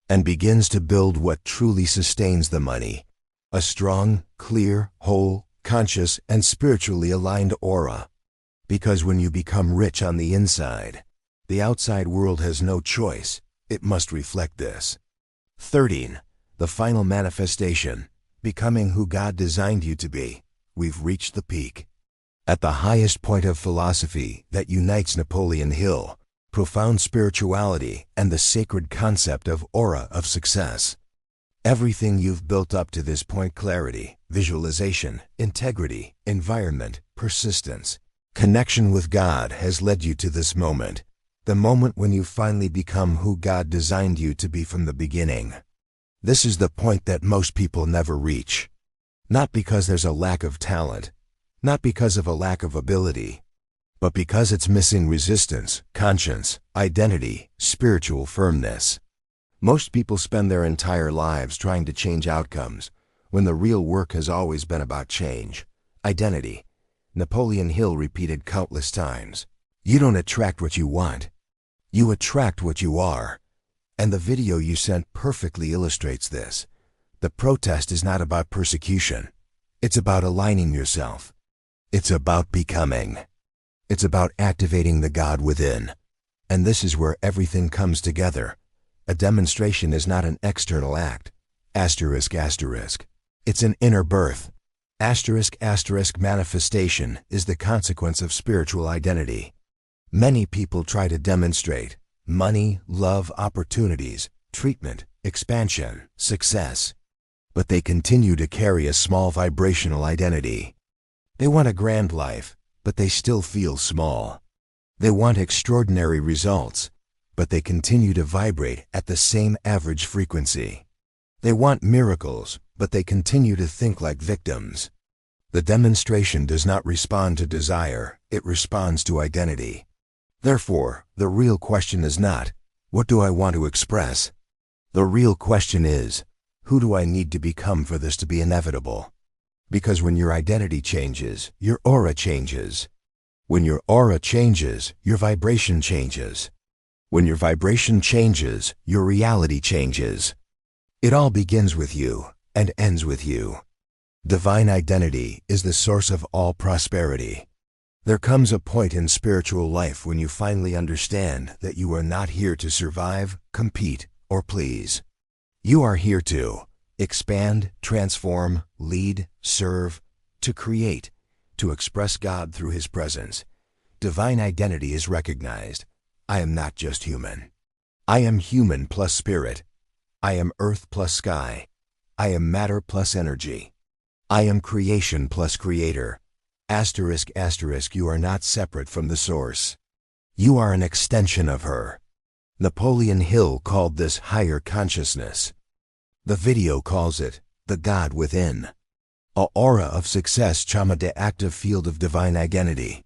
and begins to build what truly sustains the money. A strong, clear, whole, conscious, and spiritually aligned aura. Because when you become rich on the inside, the outside world has no choice. It must reflect this. 13. The final manifestation. Becoming who God designed you to be. We've reached the peak. At the highest point of philosophy that unites Napoleon Hill, profound spirituality, and the sacred concept of aura of success. Everything you've built up to this point, clarity, visualization, integrity, environment, persistence, connection with God, has led you to this moment. The moment when you finally become who God designed you to be from the beginning. This is the point that most people never reach. Not because there's a lack of talent, not because of a lack of ability, but because it's missing resistance, conscience, identity, spiritual firmness. Most people spend their entire lives trying to change outcomes, when the real work has always been about change, identity. Napoleon Hill repeated countless times, "You don't attract what you want. You attract what you are." And the video you sent perfectly illustrates this. The protest is not about persecution. It's about aligning yourself. It's about becoming. It's about activating the God within. And this is where everything comes together. A demonstration is not an external act. Asterisk, asterisk. It's an inner birth. Asterisk, asterisk. Manifestation is the consequence of spiritual identity. Many people try to demonstrate money, love, opportunities, treatment, expansion, success. But they continue to carry a small vibrational identity. They want a grand life, but they still feel small. They want extraordinary results, but they continue to vibrate at the same average frequency. They want miracles, but they continue to think like victims. The demonstration does not respond to desire, it responds to identity. Therefore, the real question is not, what do I want to express? The real question is, who do I need to become for this to be inevitable? Because when your identity changes, your aura changes. When your aura changes, your vibration changes. When your vibration changes, your reality changes. It all begins with you and ends with you. Divine identity is the source of all prosperity. There comes a point in spiritual life when you finally understand that you are not here to survive, compete, or please. You are here to expand, transform, lead, serve, to create, to express God through His presence. Divine identity is recognized. I am not just human. I am human plus spirit. I am earth plus sky. I am matter plus energy. I am creation plus creator. Asterisk, asterisk. You are not separate from the source. You are an extension of her. Napoleon Hill called this higher consciousness. The video calls it the God within. A aura of success, chama de active field of divine identity.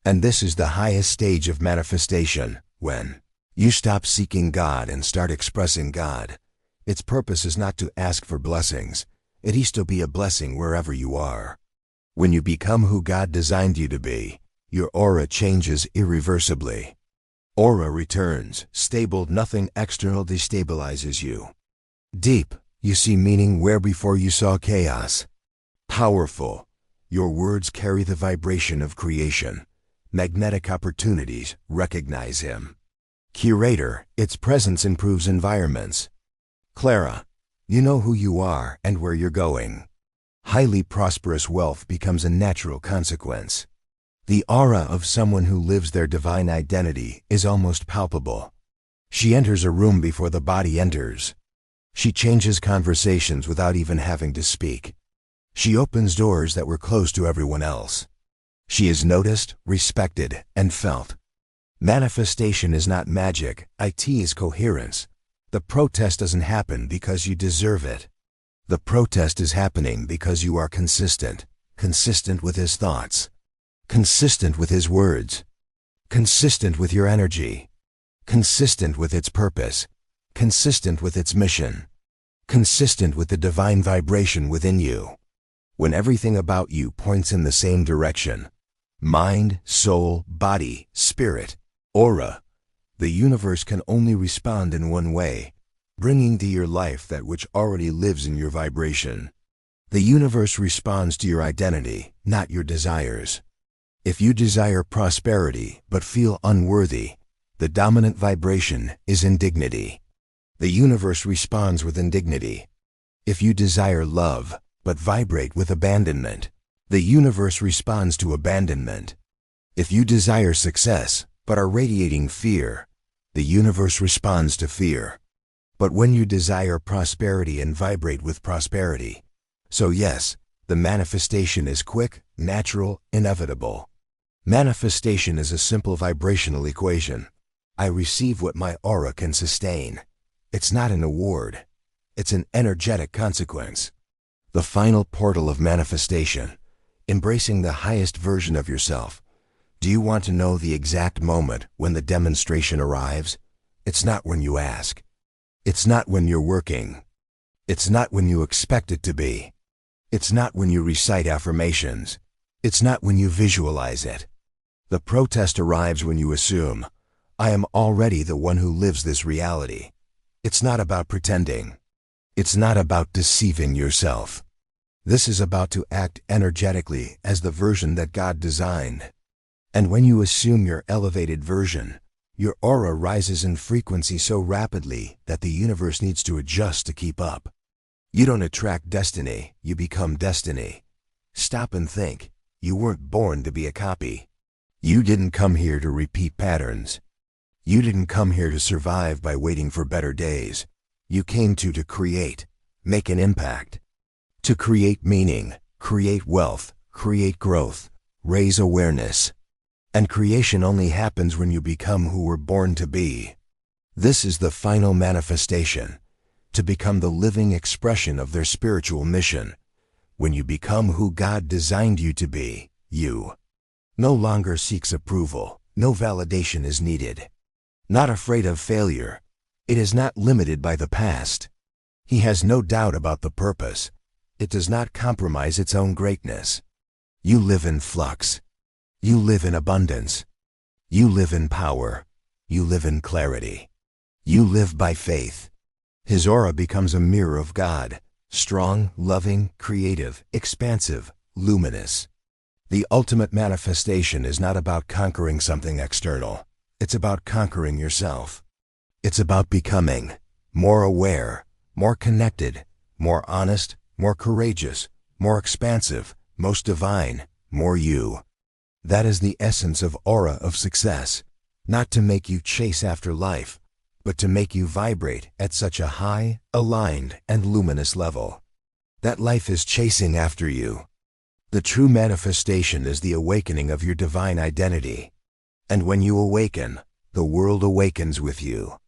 And this is the highest stage of manifestation, when you stop seeking God and start expressing God. Its purpose is not to ask for blessings. It is to be a blessing wherever you are. When you become who God designed you to be, your aura changes irreversibly. Aura returns, stable, nothing external destabilizes you. Deep, you see meaning where before you saw chaos. Powerful, your words carry the vibration of creation. Magnetic opportunities, recognize Him. Curator, its presence improves environments. Clara, you know who you are and where you're going. Highly prosperous wealth becomes a natural consequence. The aura of someone who lives their divine identity is almost palpable. She enters a room before the body enters. She changes conversations without even having to speak. She opens doors that were closed to everyone else. She is noticed, respected, and felt. Manifestation is not magic, it is coherence. The protest doesn't happen because you deserve it. The protest is happening because you are consistent, consistent with his thoughts, consistent with his words, consistent with your energy, consistent with its purpose, consistent with its mission, consistent with the divine vibration within you. When everything about you points in the same direction, mind, soul, body, spirit, aura, the universe can only respond in one way, bringing to your life that which already lives in your vibration. The universe responds to your identity, not your desires. If you desire prosperity but feel unworthy, the dominant vibration is indignity. The universe responds with indignity. If you desire love but vibrate with abandonment, the universe responds to abandonment. If you desire success but are radiating fear, the universe responds to fear. But when you desire prosperity and vibrate with prosperity, so yes, the manifestation is quick, natural, inevitable. Manifestation is a simple vibrational equation. I receive what my aura can sustain. It's not an award. It's an energetic consequence. The final portal of manifestation, embracing the highest version of yourself. Do you want to know the exact moment when the demonstration arrives? It's not when you ask. It's not when you're working. It's not when you expect it to be. It's not when you recite affirmations. It's not when you visualize it. The protest arrives when you assume, I am already the one who lives this reality. It's not about pretending. It's not about deceiving yourself. This is about to act energetically as the version that God designed. And when you assume your elevated version, your aura rises in frequency so rapidly that the universe needs to adjust to keep up. You don't attract destiny, you become destiny. Stop and think. You weren't born to be a copy. You didn't come here to repeat patterns. You didn't come here to survive by waiting for better days. You came to create, make an impact. To create meaning, create wealth, create growth, raise awareness. And creation only happens when you become who we're born to be. This is the final manifestation, to become the living expression of their spiritual mission. When you become who God designed you to be, you no longer seeks approval, no validation is needed. Not afraid of failure, it is not limited by the past. He has no doubt about the purpose. It does not compromise its own greatness. You live in flux. You live in abundance. You live in power. You live in clarity. You live by faith. His aura becomes a mirror of God, strong, loving, creative, expansive, luminous. The ultimate manifestation is not about conquering something external. It's about conquering yourself. It's about becoming more aware, more connected, more honest, more courageous, more expansive, most divine, more you. That is the essence of aura of success, not to make you chase after life, but to make you vibrate at such a high, aligned, and luminous level. That life is chasing after you. The true manifestation is the awakening of your divine identity. And when you awaken, the world awakens with you.